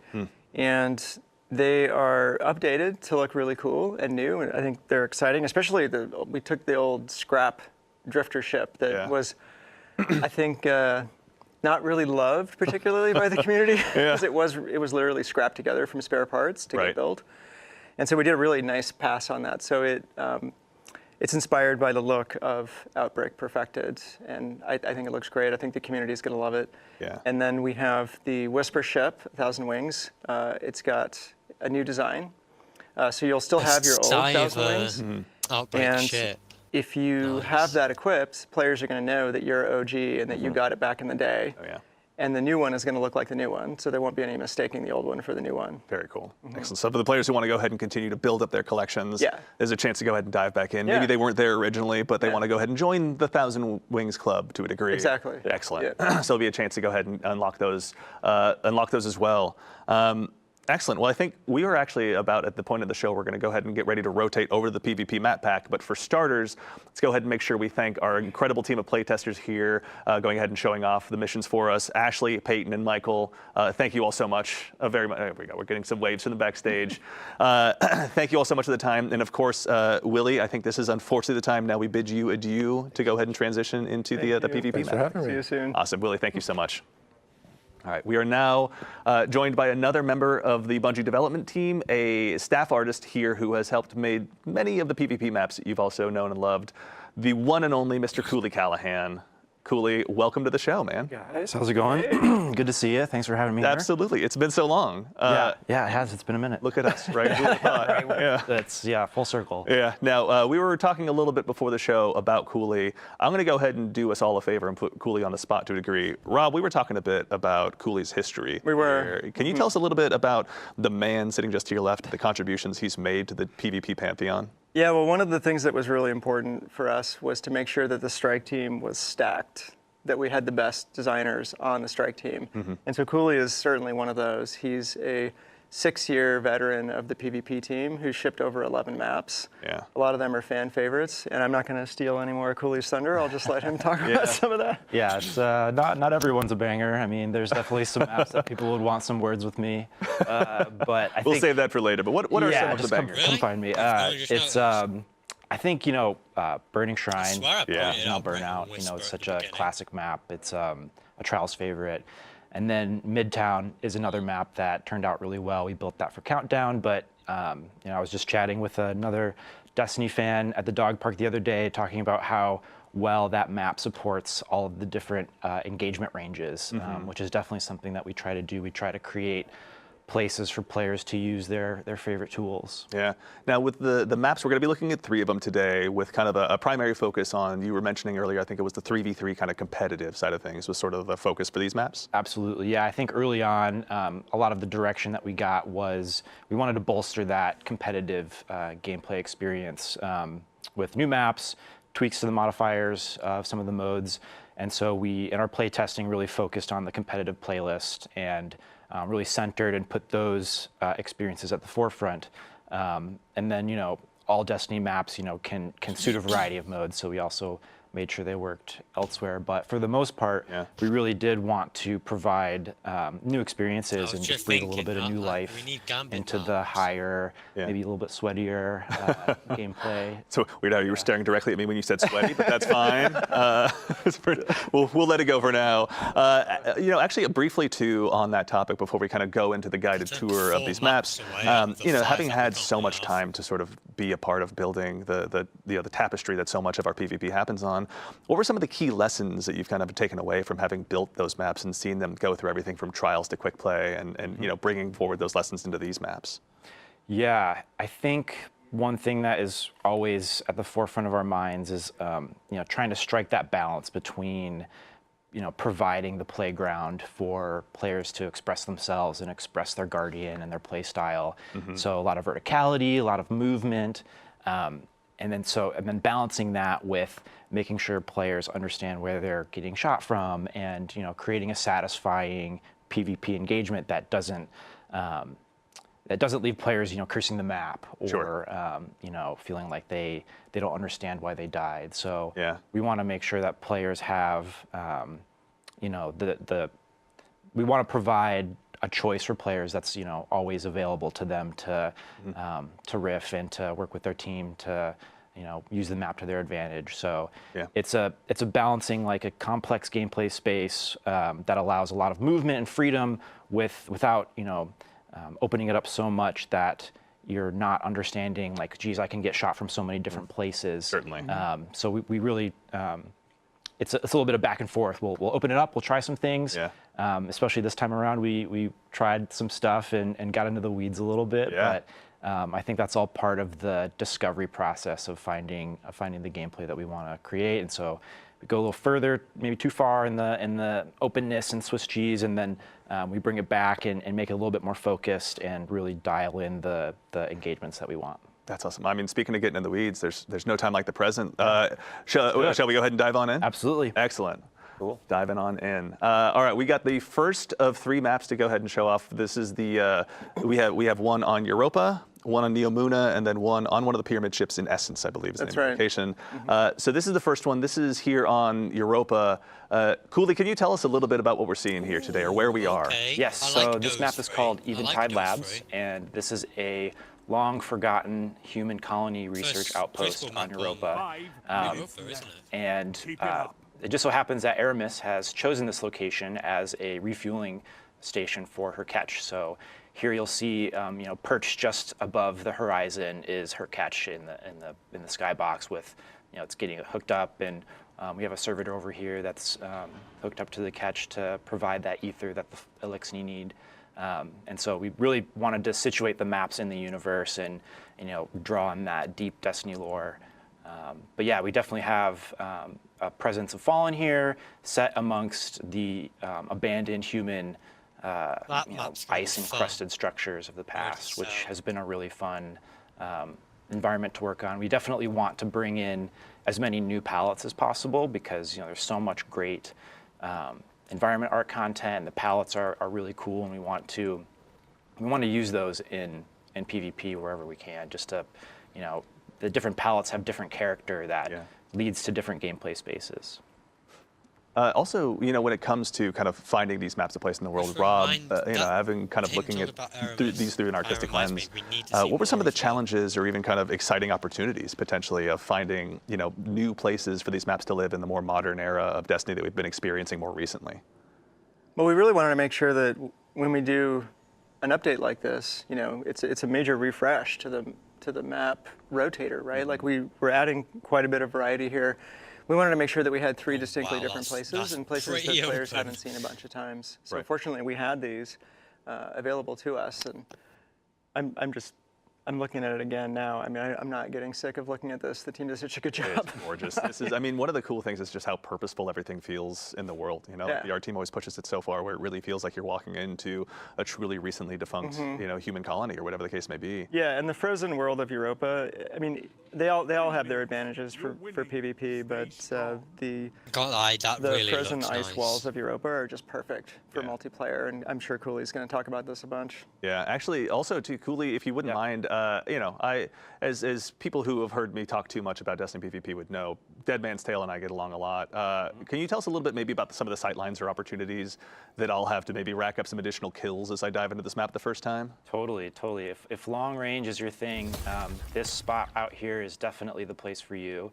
and they are updated to look really cool and new. And I think they're exciting, especially we took the old scrap drifter ship that was, I think. Not really loved particularly by the community because it was literally scrapped together from spare parts to get built, and so we did a really nice pass on that. So it's inspired by the look of Outbreak Perfected, and I think it looks great. I think the community is going to love it. Yeah. And then we have the Whisper ship, 1,000 Wings. It's got a new design, so you'll still have your old 1,000 Wings. Outbreak ship. If you have that equipped, players are going to know that you're OG and that you got it back in the day. Oh, yeah. And the new one is going to look like the new one, so there won't be any mistaking the old one for the new one. Very cool. Excellent. So for the players who want to go ahead and continue to build up their collections, there's a chance to go ahead and dive back in. Maybe they weren't there originally, but they want to go ahead and join the 1,000 Wings Club to a degree. Exactly. Excellent. So there'll be a chance to go ahead and unlock those as well. Excellent. Well, I think we are actually about at the point of the show we're going to go ahead and get ready to rotate over to the PvP map pack. But for starters, let's go ahead and make sure we thank our incredible team of playtesters here, going ahead and showing off the missions for us. Ashley, Peyton, and Michael, thank you all so much. Very much. There we go. We're getting some waves from the backstage. Thank you all so much for the time. And of course, Willie, I think this is unfortunately the time now we bid you adieu to go ahead and transition into the PvP Thanks map. for having me. See you soon. Awesome. Willie, thank you so much. All right, we are now joined by another member of the Bungie development team, a staff artist here who has helped made many of the PvP maps that you've also known and loved, the one and only Mr. Cooley Callahan. Cooley, welcome to the show, man. Guys, how's it going? Good to see you. Thanks for having me here. Absolutely. It's been so long. Yeah, it has. It's been a minute. Look at us, right? That's full circle. Yeah. Now, we were talking a little bit before the show about Cooley. I'm going to go ahead and do us all a favor and put Cooley on the spot to a degree. Rob, we were talking a bit about Cooley's history. We were. Can you tell us a little bit about the man sitting just to your left, the contributions he's made to the PvP pantheon? Yeah, well, one of the things that was really important for us was to make sure that the strike team was stacked, that we had the best designers on the strike team. And so Cooley is certainly one of those. He's a 6-year veteran of the PvP team who shipped over 11 maps. Yeah. A lot of them are fan favorites, and I'm not going to steal any more of Cooley's thunder. I'll just let him talk about some of that. Yeah, it's not everyone's a banger. I mean, there's definitely some maps that people would want some words with me, but I We'll think, save that for later. But what are some of the bangers? Come find me. It's I think Burning Shrine, Burnout. It's such a classic map. It's a Trials favorite. And then Midtown is another map that turned out really well. We built that for Countdown, but I was just chatting with another Destiny fan at the dog park the other day, talking about how well that map supports all of the different engagement ranges, which is definitely something that we try to do. We try to create places for players to use their favorite tools. Yeah. Now with the maps, we're going to be looking at 3 of them today with kind of a primary focus on, you were mentioning earlier, I think it was the 3v3 kind of competitive side of things was sort of the focus for these maps? Absolutely. Yeah, I think early on, a lot of the direction that we got was we wanted to bolster that competitive gameplay experience with new maps, tweaks to the modifiers of some of the modes. And so we, in our play testing, really focused on the competitive playlist and really centered and put those experiences at the forefront. And then, all Destiny maps, can suit a variety of modes. So we also made sure they worked elsewhere. But for the most part, we really did want to provide new experiences and just breathe a little bit of new life into the higher, maybe a little bit sweatier gameplay. So weird how you were staring directly at me when you said sweaty, but that's fine. We'll let it go for now. You know, actually, briefly too on that topic before we kind of go into the guided tour of these maps. You know, having had so much time to sort of be a part of building the tapestry that so much of our PvP happens on, what were some of the key lessons that you've kind of taken away from having built those maps and seen them go through everything from trials to quick play and you know, bringing forward those lessons into these maps? Yeah, I think one thing that is always at the forefront of our minds is you know, trying to strike that balance between you know, providing the playground for players to express themselves and express their guardian and their play style. So a lot of verticality, a lot of movement, and then balancing that with making sure players understand where they're getting shot from, and you know, creating a satisfying PvP engagement that doesn't leave players, you know, cursing the map or you know, feeling like they don't understand why they died. So we want to make sure that players have, you know, we want to provide a choice for players that's, you know, always available to them to riff and to work with their team to, you know, use the map to their advantage. So it's a balancing like a complex gameplay space that allows a lot of movement and freedom without, you know, opening it up so much that you're not understanding like, geez, I can get shot from so many different places. Certainly. So we really, it's a little bit of back and forth. We'll open it up, we'll try some things. Especially this time around, we tried some stuff and got into the weeds a little bit. But I think that's all part of the discovery process of finding the gameplay that we want to create. And so we go a little further, maybe too far in the openness and Swiss cheese, and then we bring it back and make it a little bit more focused and really dial in the engagements that we want. That's awesome. I mean, speaking of getting in the weeds, there's no time like the present. Shall we go ahead and dive on in? Absolutely. Excellent. Cool. Diving on in. All right, we got the first of 3 maps to go ahead and show off. This is the we have one on Europa, one on Neomuna, and then one on one of the pyramid ships in Essence, I believe is the name of the location. So this is the first one. This is here on Europa. Cooley, can you tell us a little bit about what we're seeing here today, or where we are? Yes. So this map is called Eventide Labs, and this is a long-forgotten human colony research outpost on Europa. It just so happens that Aramis has chosen this location as a refueling station for her catch. So here you'll see, you know, perched just above the horizon is her catch in the skybox with, you know, it's getting hooked up, and we have a servitor over here that's hooked up to the catch to provide that ether that the Elixni need. And so we really wanted to situate the maps in the universe and you know, draw on that deep Destiny lore. But yeah, we definitely have a presence of Fallen here, set amongst the abandoned human ice-encrusted structures of the past, which has been a really fun environment to work on. We definitely want to bring in as many new palettes as possible because, you know, there's so much great environment art content. The palettes are really cool, and we want to use those in PvP wherever we can, just to, you know, the different palettes have different character that leads to different gameplay spaces. Also, you know, when it comes to kind of finding these maps of place in the world, Rob, you know, having kind of looking at these through an artistic lens, what were some of the challenges or even kind of exciting opportunities potentially of finding, you know, new places for these maps to live in the more modern era of Destiny that we've been experiencing more recently? Well, we really wanted to make sure that when we do an update like this, you know, it's a major refresh to the map rotator, right? Like we're adding quite a bit of variety here. We wanted to make sure that we had 3 distinctly different places and places that players haven't seen a bunch of times. So fortunately, we had these available to us, and I'm looking at it again now. I mean, I'm not getting sick of looking at this. The team does such a good job. It's gorgeous. This is, I mean, one of the cool things is just how purposeful everything feels in the world. You know, the art team always pushes it so far where it really feels like you're walking into a truly recently defunct, you know, human colony or whatever the case may be. Yeah, and the frozen world of Europa, I mean, they all have their advantages for PvP, but the frozen ice walls of Europa are just perfect for multiplayer, and I'm sure Cooley's going to talk about this a bunch. Yeah, actually, also too, Cooley, if you wouldn't mind, you know, as people who have heard me talk too much about Destiny PvP would know, Dead Man's Tale and I get along a lot. Can you tell us a little bit maybe about some of the sight lines or opportunities that I'll have to maybe rack up some additional kills as I dive into this map the first time? Totally. If long range is your thing, this spot out here is definitely the place for you.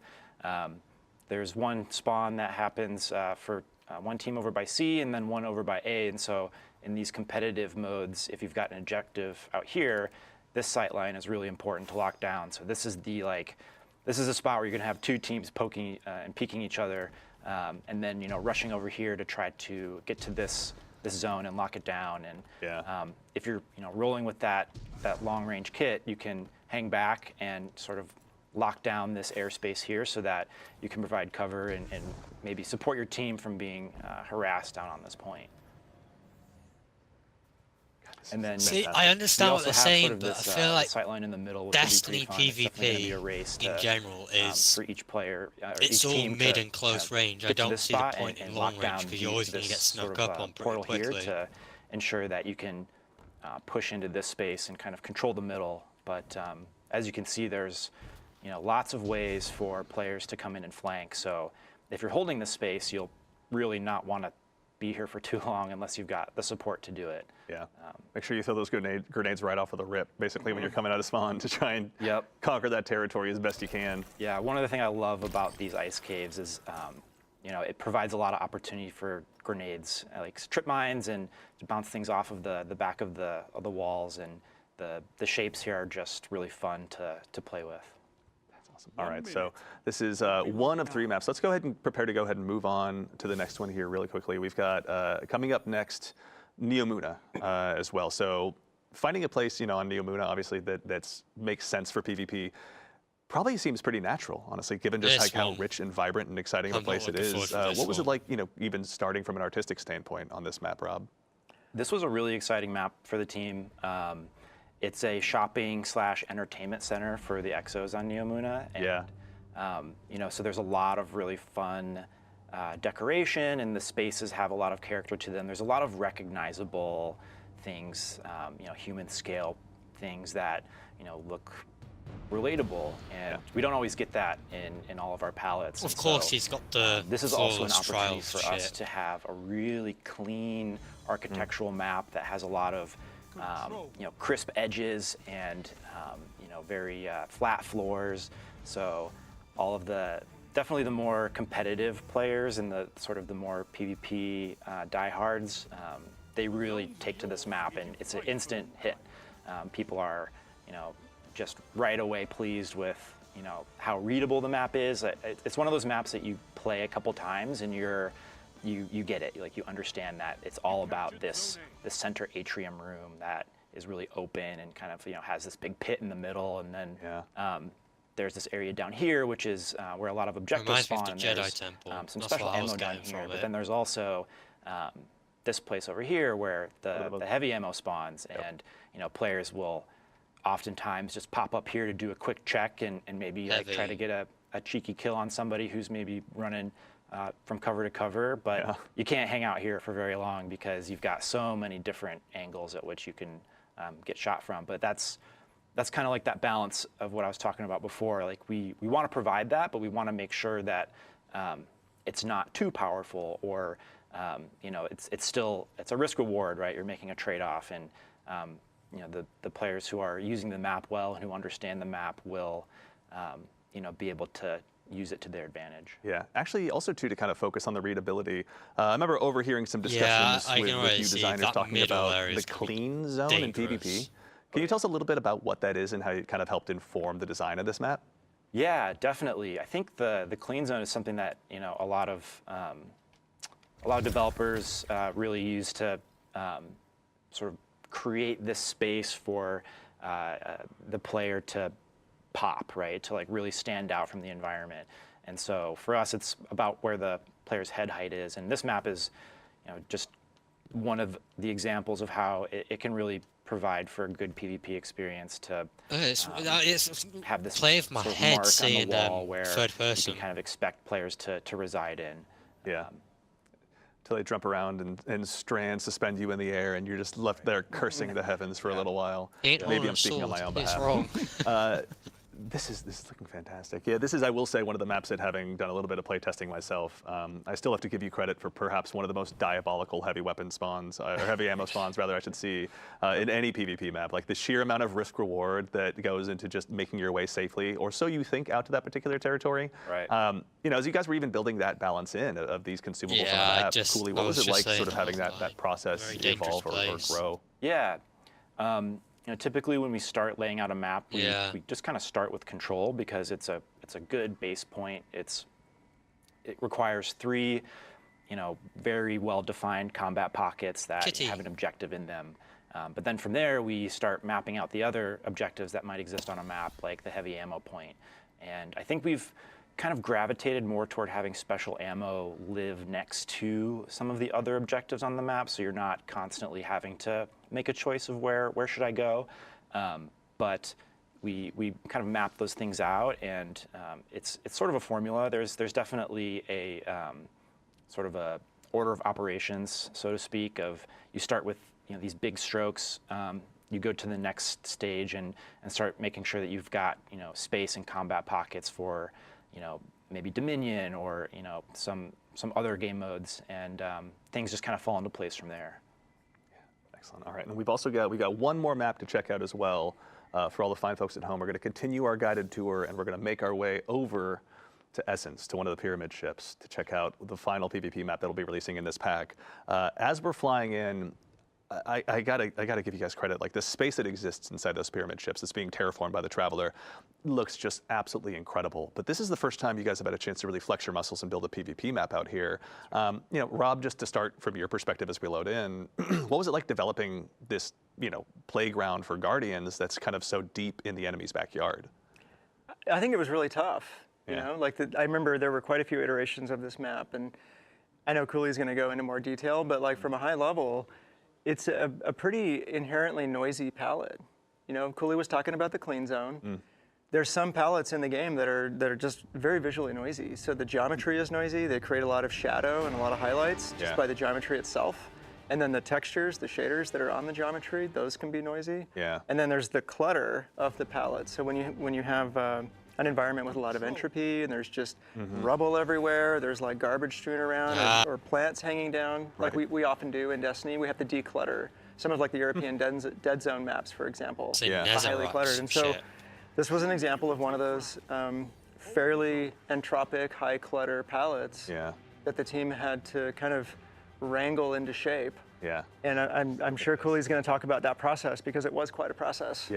There's one spawn that happens for one team over by C and then one over by A, and so in these competitive modes, if you've got an objective out here, this sight line is really important to lock down. So this is a spot where you're gonna have two teams poking and peeking each other, and then rushing over here to try to get to this zone and lock it down. And if you're rolling with that long range kit, you can hang back and sort of lock down this airspace here so that you can provide cover and maybe support your team from being harassed down on this point. And then I understand what they're saying, but I feel like sightline in the middle, Destiny PvP in general is for each player. It's all mid and close range. I don't see the point in long range because you're always going to get snuck up on pretty quickly. Here to ensure that you can push into this space and kind of control the middle. But as you can see, there's lots of ways for players to come in and flank. So if you're holding this space, you'll really not want to be here for too long unless you've got the support to do it. Yeah. Make sure you throw those grenades right off of the rip, basically, when you're coming out of spawn to try and conquer that territory as best you can. Yeah, one of the things I love about these ice caves is, it provides a lot of opportunity for grenades, like trip mines, and to bounce things off of the back of the walls, and the shapes here are just really fun to play with. All right, so this is one of 3 maps. Let's go ahead and prepare to go ahead and move on to the next one here really quickly. We've got, coming up next, Neomuna as well. So finding a place, on Neomuna, obviously, that makes sense for PvP probably seems pretty natural, honestly, given just how rich and vibrant and exciting a place it is. What was it like, even starting from an artistic standpoint on this map, Rob? This was a really exciting map for the team. It's a shopping/entertainment center for the exos on Neomuna. And, so there's a lot of really fun decoration, and the spaces have a lot of character to them. There's a lot of recognizable things, human scale things that, look relatable, and we don't always get that in all of our palettes. Of course, he's got the this is also an opportunity for us to have a really clean architectural map that has a lot of crisp edges and very flat floors. So all of definitely the more competitive players and the sort of the more PvP diehards, they really take to this map, and it's an instant hit. People are just right away pleased with how readable the map is. It's one of those maps that you play a couple times and you get it. Like, you understand that it's all about this center atrium room that is really open and kind of has this big pit in the middle, and then there's this area down here which is where a lot of objectives spawn. And there's some special ammo down here, but then there's also this place over here where the heavy ammo spawns, and players will oftentimes just pop up here to do a quick check and maybe try to get a cheeky kill on somebody who's maybe running from cover to cover, but you can't hang out here for very long because you've got so many different angles at which you can get shot from. But that's kind of like that balance of what I was talking about before. Like, we want to provide that, but we want to make sure that it's not too powerful, or it's a risk reward, right? You're making a trade-off, and the players who are using the map well and who understand the map will be able to use it to their advantage. Yeah, actually, also too, to kind of focus on the readability. I remember overhearing some discussions with you designers talking about the clean zone in PvP. Can you tell us a little bit about what that is and how it kind of helped inform the design of this map? Yeah, definitely. I think the clean zone is something that a lot of developers really use to sort of create this space for the player to pop, right? To really stand out from the environment. And so for us, it's about where the player's head height is. And this map is, just one of the examples of how it can really provide for a good PvP experience to have this play of my sort of head mark on the wall where third person. you can kind of expect players to reside in. Yeah. Till they jump around and strands suspend you in the air, and you're just left there cursing the heavens for a little while. Maybe I'm speaking on my own behalf. This is looking fantastic. Yeah, this is, I will say, one of the maps that, having done a little bit of play testing myself, I still have to give you credit for perhaps one of the most diabolical heavy weapon spawns, or heavy ammo spawns, rather, I should see, in any PvP map. Like the sheer amount of risk reward that goes into just making your way safely, or so you think, out to that particular territory. Right. You know, as you guys were even building that balance in of these consumables on the map, Cooley, what was it like sort of having that process evolve or grow? Yeah. You know, typically when we start laying out a map, we just kind of start with control, because it's a good base point. It requires 3, you know, very well-defined combat pockets that have an objective in them. But then from there, we start mapping out the other objectives that might exist on a map, like the heavy ammo point. And I think we've kind of gravitated more toward having special ammo live next to some of the other objectives on the map, so you're not constantly having to make a choice of where should I go. But we kind of map those things out, and it's sort of a formula. There's definitely a sort of a order of operations, so to speak, of you start with, you know, these big strokes. You go to the next stage and start making sure that you've got, you know, space and combat pockets for, you know, maybe Dominion or, you know, some other game modes, and things just kind of fall into place from there. Yeah, excellent. All right, and we've got one more map to check out as well. For all the fine folks at home, we're going to continue our guided tour, and we're going to make our way over to Essence, to one of the pyramid ships, to check out the final PvP map that'll be releasing in this pack. As we're flying in, I gotta give you guys credit. Like the space that exists inside those pyramid ships that's being terraformed by the Traveler looks just absolutely incredible. But this is the first time you guys have had a chance to really flex your muscles and build a PvP map out here. You know, Rob, just to start from your perspective as we load in, what was it like developing this, you know, playground for Guardians that's kind of so deep in the enemy's backyard? I think it was really tough. You know, like I remember there were quite a few iterations of this map, and I know Cooley's going to go into more detail, but like from a high level, it's a pretty inherently noisy palette. You know, Cooley was talking about the clean zone. There's some palettes in the game that are just very visually noisy. So the geometry is noisy. They create a lot of shadow and a lot of highlights just by the geometry itself. And then the textures, the shaders that are on the geometry, those can be noisy. And then there's the clutter of the palette. So when you have an environment with a lot of entropy, and there's just rubble everywhere, there's like garbage strewn around, or plants hanging down, like we often do in Destiny. We have to declutter some of like the European dead zone maps, for example, highly cluttered. And so this was an example of one of those fairly entropic, high clutter palettes that the team had to kind of wrangle into shape. And I'm sure Cooley's going to talk about that process, because it was quite a process.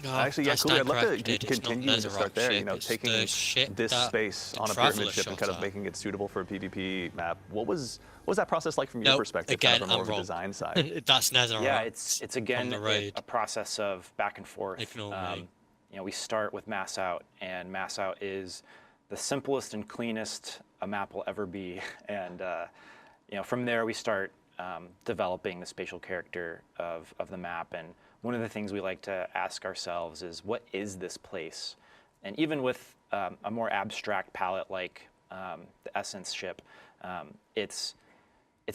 Actually, Cooley, I'd love to continue to start there. You know, taking this space on a pyramid ship and kind of making it suitable for a PvP map. What was that process like from your perspective, again, kind of from more of a design side? That's Netherrock. Yeah, it's again a process of back and forth. You know, we start with mass out, and mass out is the simplest and cleanest a map will ever be, and you know, from there we start developing the spatial character of the map. And one of the things we like to ask ourselves is, what is this place? And even with a more abstract palette like the Essence ship, it's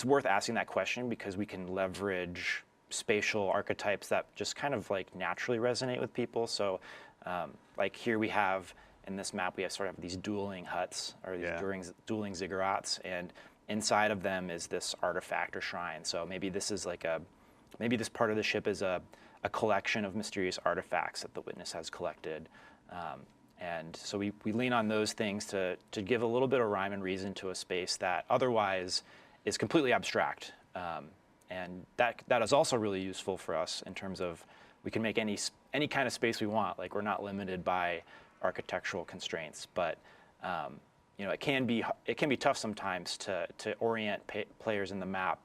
worth asking that question, because we can leverage spatial archetypes that just kind of like naturally resonate with people. So like here we have, in this map, we have sort of these dueling huts, or these dueling ziggurats, and inside of them is this artifact or shrine. So maybe this is like maybe this part of the ship is a collection of mysterious artifacts that the witness has collected. And so we lean on those things to give a little bit of rhyme and reason to a space that otherwise is completely abstract. And that is also really useful for us in terms of we can make any kind of space we want. Like, we're not limited by architectural constraints, but you know, it can be tough sometimes to orient players in the map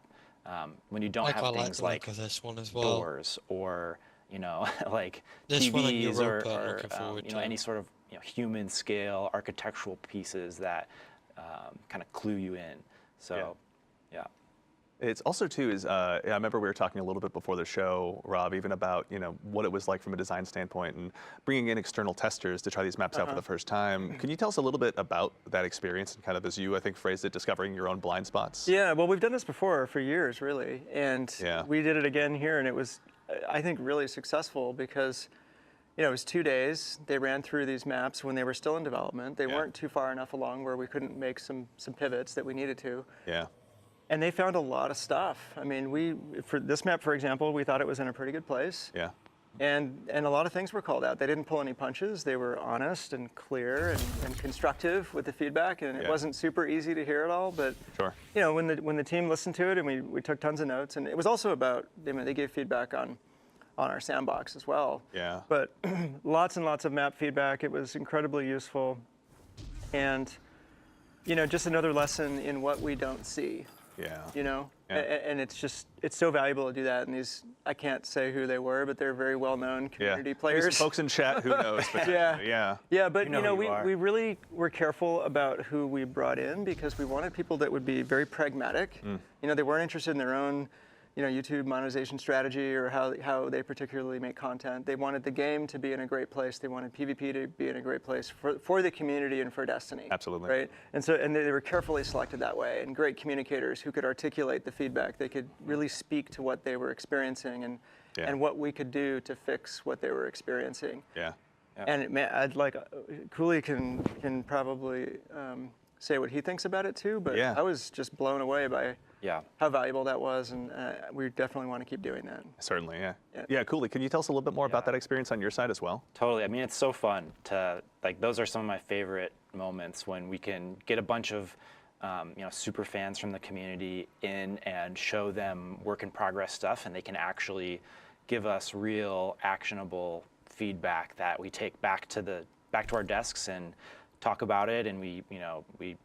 when you don't have things like this one as well, doors, or you know, like this TVs, or you know, any sort of, you know, human scale architectural pieces that kind of clue you in. So yeah. It's also too is I remember we were talking a little bit before the show, Rob, even about, you know, what it was like from a design standpoint and bringing in external testers to try these maps out for the first time. Can you tell us a little bit about that experience and kind of, as you, I think, phrased it, discovering your own blind spots? Yeah, well, we've done this before for years, really, and we did it again here, and it was, I think, really successful, because you know, it was 2 days. They ran through these maps when they were still in development. They weren't too far enough along where we couldn't make some pivots that we needed to. Yeah. And they found a lot of stuff. I mean, for this map, for example, we thought it was in a pretty good place. Yeah. And a lot of things were called out. They didn't pull any punches. They were honest and clear and constructive with the feedback. And it wasn't super easy to hear it all, but you know, when the team listened to it and we took tons of notes, and it was also about, I mean, they gave feedback on our sandbox as well. Yeah. But lots and lots of map feedback. It was incredibly useful, and you know, just another lesson in what we don't see. Yeah. You know, Yeah. and it's so valuable to do that. And these, I can't say who they were, but they're very well-known community players. Maybe some folks in chat, who knows? But yeah. But you know, we really were careful about who we brought in because we wanted people that would be very pragmatic. You know, they weren't interested in their own, you know, YouTube monetization strategy or how they particularly make content. They wanted the game to be in a great place. They wanted PvP to be in a great place for the community and for Destiny. Absolutely. Right? And they were carefully selected that way, and great communicators who could articulate the feedback. They could really speak to what they were experiencing and what we could do to fix what they were experiencing. Yeah. And I'd like, Cooley can probably say what he thinks about it too, but I was just blown away by how valuable that was, and we definitely want to keep doing that. Certainly, yeah. Cooley, can you tell us a little bit more about that experience on your side as well? Totally. I mean, it's so fun to, like, those are some of my favorite moments when we can get a bunch of you know, super fans from the community in and show them work in progress stuff, and they can actually give us real actionable feedback that we take back to our desks and talk about it, and we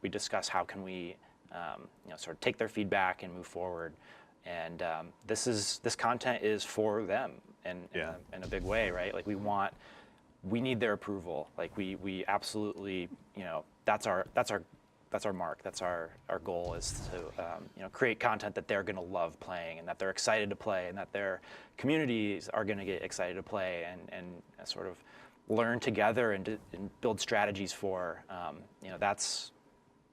discuss how can we you know, sort of take their feedback and move forward. And this content is for them in a big way, right? Like we need their approval. Like we absolutely, you know, that's our mark. That's our goal, is to you know, create content that they're going to love playing and that they're excited to play and that their communities are going to get excited to play and sort of learn together and build strategies for. You know, that's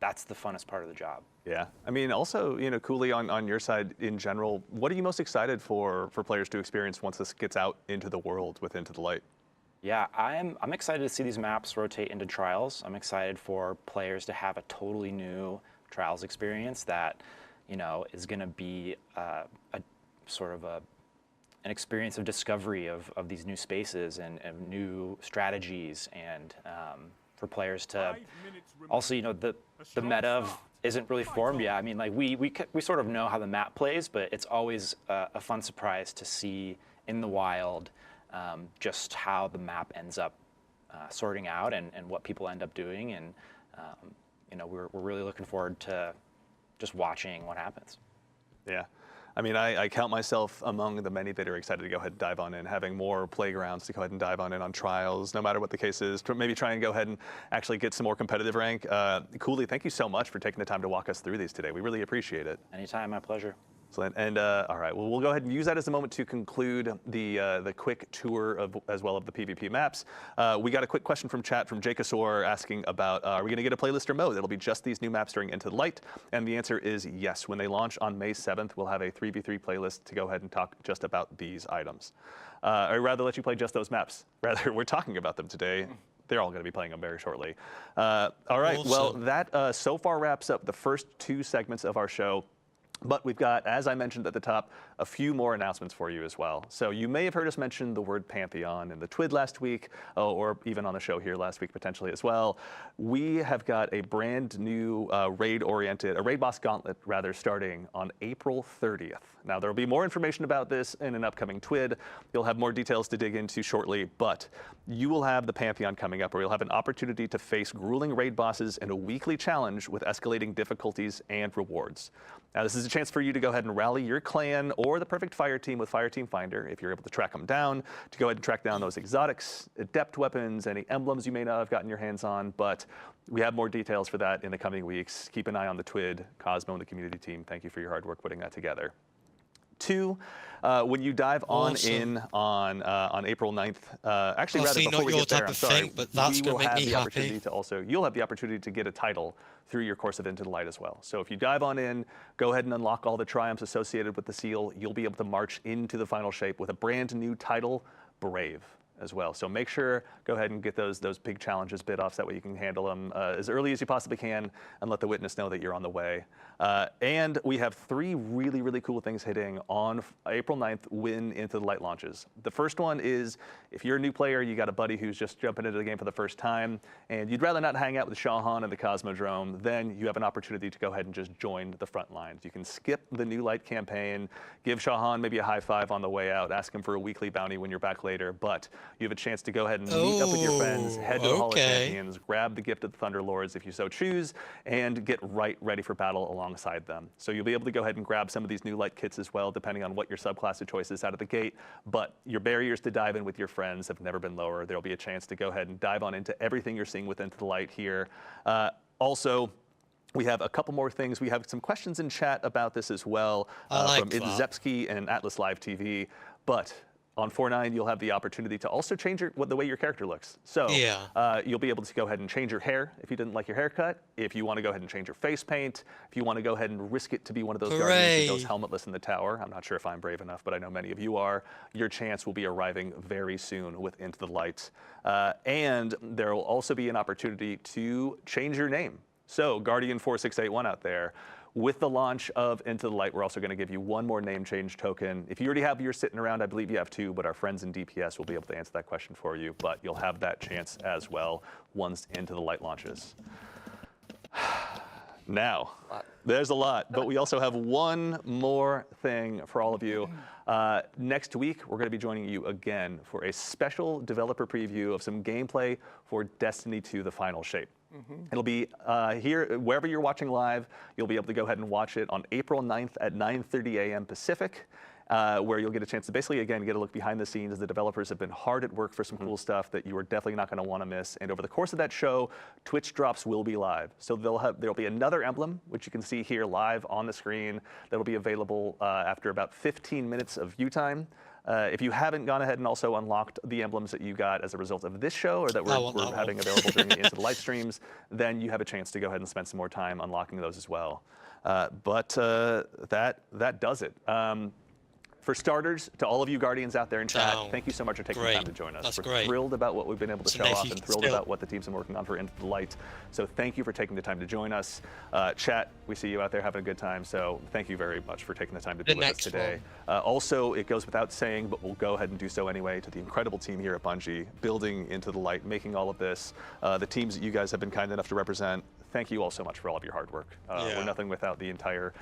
the funnest part of the job. Yeah, I mean, also, you know, Cooley, on your side in general, what are you most excited for players to experience once this gets out into the world with Into the Light? Yeah, I'm excited to see these maps rotate into trials. I'm excited for players to have a totally new trials experience that, you know, is going to be a sort of an experience of discovery of these new spaces and new strategies, and for players to also, you know, the meta isn't really formed yet. I mean, like we sort of know how the map plays, but it's always a fun surprise to see in the wild just how the map ends up sorting out and what people end up doing, and you know, we're really looking forward to just watching what happens. Yeah. I mean, I count myself among the many that are excited to go ahead and dive on in, having more playgrounds to go ahead and dive on in on trials, no matter what the case is, to maybe try and go ahead and actually get some more competitive rank. Cooley, thank you so much for taking the time to walk us through these today. We really appreciate it. Anytime, my pleasure. Excellent. And all right, well, we'll go ahead and use that as a moment to conclude the quick tour as well of the PvP maps. We got a quick question from chat from Jackabox asking about, are we going to get a playlist or mode? It'll be just these new maps during Into the Light. And the answer is yes. When they launch on May 7th, we'll have a 3v3 playlist to go ahead and talk just about these items. Or rather, let you play just those maps. Rather, we're talking about them today. They're all going to be playing them very shortly. All right, well, that so far wraps up the first two segments of our show. But we've got, as I mentioned at the top, a few more announcements for you as well. So you may have heard us mention the word Pantheon in the TWID last week, or even on the show here last week potentially as well. We have got a brand new raid boss gauntlet rather, starting on April 30th. Now there will be more information about this in an upcoming TWID. You'll have more details to dig into shortly, but you will have the Pantheon coming up, where you'll have an opportunity to face grueling raid bosses in a weekly challenge with escalating difficulties and rewards. Now, this is a chance for you to go ahead and rally your clan or the perfect fire team with Fireteam Finder, if you're able to track them down, to go ahead and track down those exotics, adept weapons, any emblems you may not have gotten your hands on. But we have more details for that in the coming weeks. Keep an eye on the TWID. Cosmo and the community team, thank you for your hard work putting that together. Two, when you dive on in on April 9th, actually, rather, before we get there, I'm sorry, but that's we will have the happy. opportunity to also, you'll have the opportunity to get a title through your course of Into the Light as well. So if you dive on in, go ahead and unlock all the triumphs associated with the seal, you'll be able to march into the final shape with a brand new title, Brave. as well. So make sure, go ahead and get those big challenges bid offs. That way you can handle them as early as you possibly can and let the witness know that you're on the way. And we have 3 really, really cool things hitting on April 9th when Into the Light launches. The first one is if you're a new player, you got a buddy who's just jumping into the game for the first time, and you'd rather not hang out with Shahan and the Cosmodrome, then you have an opportunity to go ahead and just join the front lines. You can skip the New Light campaign, give Shahan maybe a high five on the way out, ask him for a weekly bounty when you're back later, but you have a chance to go ahead and meet up with your friends, head to the Hall of Champions, grab the gift of the Thunderlords if you so choose, and get right ready for battle alongside them. So you'll be able to go ahead and grab some of these New Light kits as well, depending on what your subclass of choice is out of the gate, but your barriers to dive in with your friends have never been lower. There'll be a chance to go ahead and dive on into everything you're seeing with Into the Light here. Also, we have a couple more things. We have some questions in chat about this as well from Idzepski and Atlas Live TV. But on 4.9, you'll have the opportunity to also change the way your character looks. So you'll be able to go ahead and change your hair if you didn't like your haircut. If you want to go ahead and change your face paint. If you want to go ahead and risk it to be one of those guardians who goes helmetless in the tower. I'm not sure if I'm brave enough, but I know many of you are. Your chance will be arriving very soon with Into the Light. And there will also be an opportunity to change your name. So Guardian4681 out there, with the launch of Into the Light, we're also going to give you 1 more name change token. If you already have yours sitting around, I believe you have 2, but our friends in DPS will be able to answer that question for you. But you'll have that chance as well once Into the Light launches. Now, there's a lot, but we also have 1 more thing for all of you. Next week, we're going to be joining you again for a special developer preview of some gameplay for Destiny 2: The Final Shape. It'll be here, wherever you're watching live, you'll be able to go ahead and watch it on April 9th at 9:30 a.m. Pacific, where you'll get a chance to basically, again, get a look behind the scenes. The developers have been hard at work for some cool stuff that you are definitely not going to want to miss. And over the course of that show, Twitch drops will be live. So there'll be another emblem, which you can see here live on the screen, that'll be available after about 15 minutes of view time. If you haven't gone ahead and also unlocked the emblems that you got as a result of this show, or that we're having available during the Into the Light streams, then you have a chance to go ahead and spend some more time unlocking those as well. But that does it. For starters, to all of you Guardians out there in chat, thank you so much for taking the time to join us. We're thrilled about what we've been able to show off and thrilled about what the team's been working on for Into the Light. So thank you for taking the time to join us. Chat, we see you out there having a good time, so thank you very much for taking the time to be with us today. Also, it goes without saying, but we'll go ahead and do so anyway, to the incredible team here at Bungie, building Into the Light, making all of this, the teams that you guys have been kind enough to represent. Thank you all so much for all of your hard work. We're nothing without the entire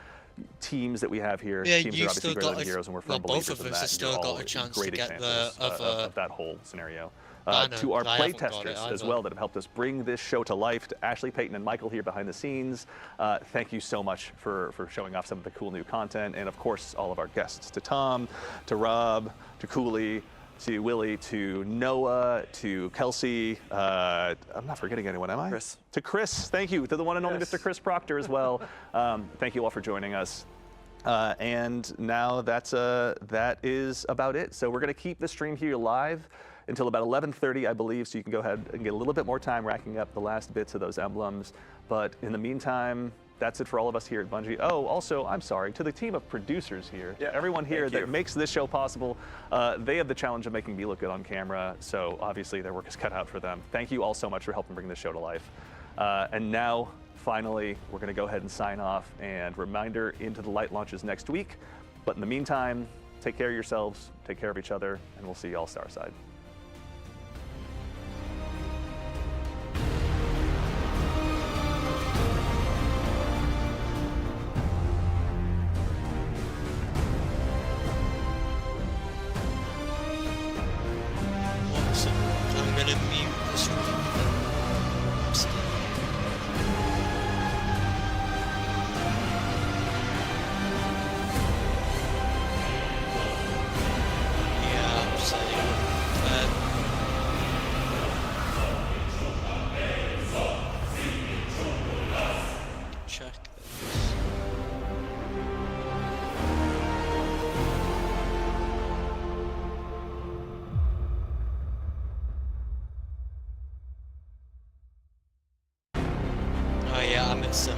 teams that we have here. Teams are obviously greater than heroes, and we're firm believers in that. You're all great examples of that whole scenario. To our playtesters as well that have helped us bring this show to life, to Ashley, Peyton, and Michael here behind the scenes, thank you so much for showing off some of the cool new content. And of course, all of our guests, to Tom, to Rob, to Cooley, to Willie, to Noah, to Kelsey. I'm not forgetting anyone, am I? Chris. To Chris, thank you. To the one and only Mr. Chris Proctor as well. Thank you all for joining us. And now that is about it. So we're going to keep the stream here live until about 11:30, I believe, so you can go ahead and get a little bit more time racking up the last bits of those emblems. But in the meantime, that's it for all of us here at Bungie. Oh, also, I'm sorry, to the team of producers here, everyone here that makes this show possible, they have the challenge of making me look good on camera, so obviously their work is cut out for them. Thank you all so much for helping bring this show to life. And now, finally, we're going to go ahead and sign off, and reminder, Into the Light launches next week. But in the meantime, take care of yourselves, take care of each other, and we'll see you all Starside. I'm gonna mute the stream. Yeah, I'm saying. Check this. Oh yeah, I'm at 7.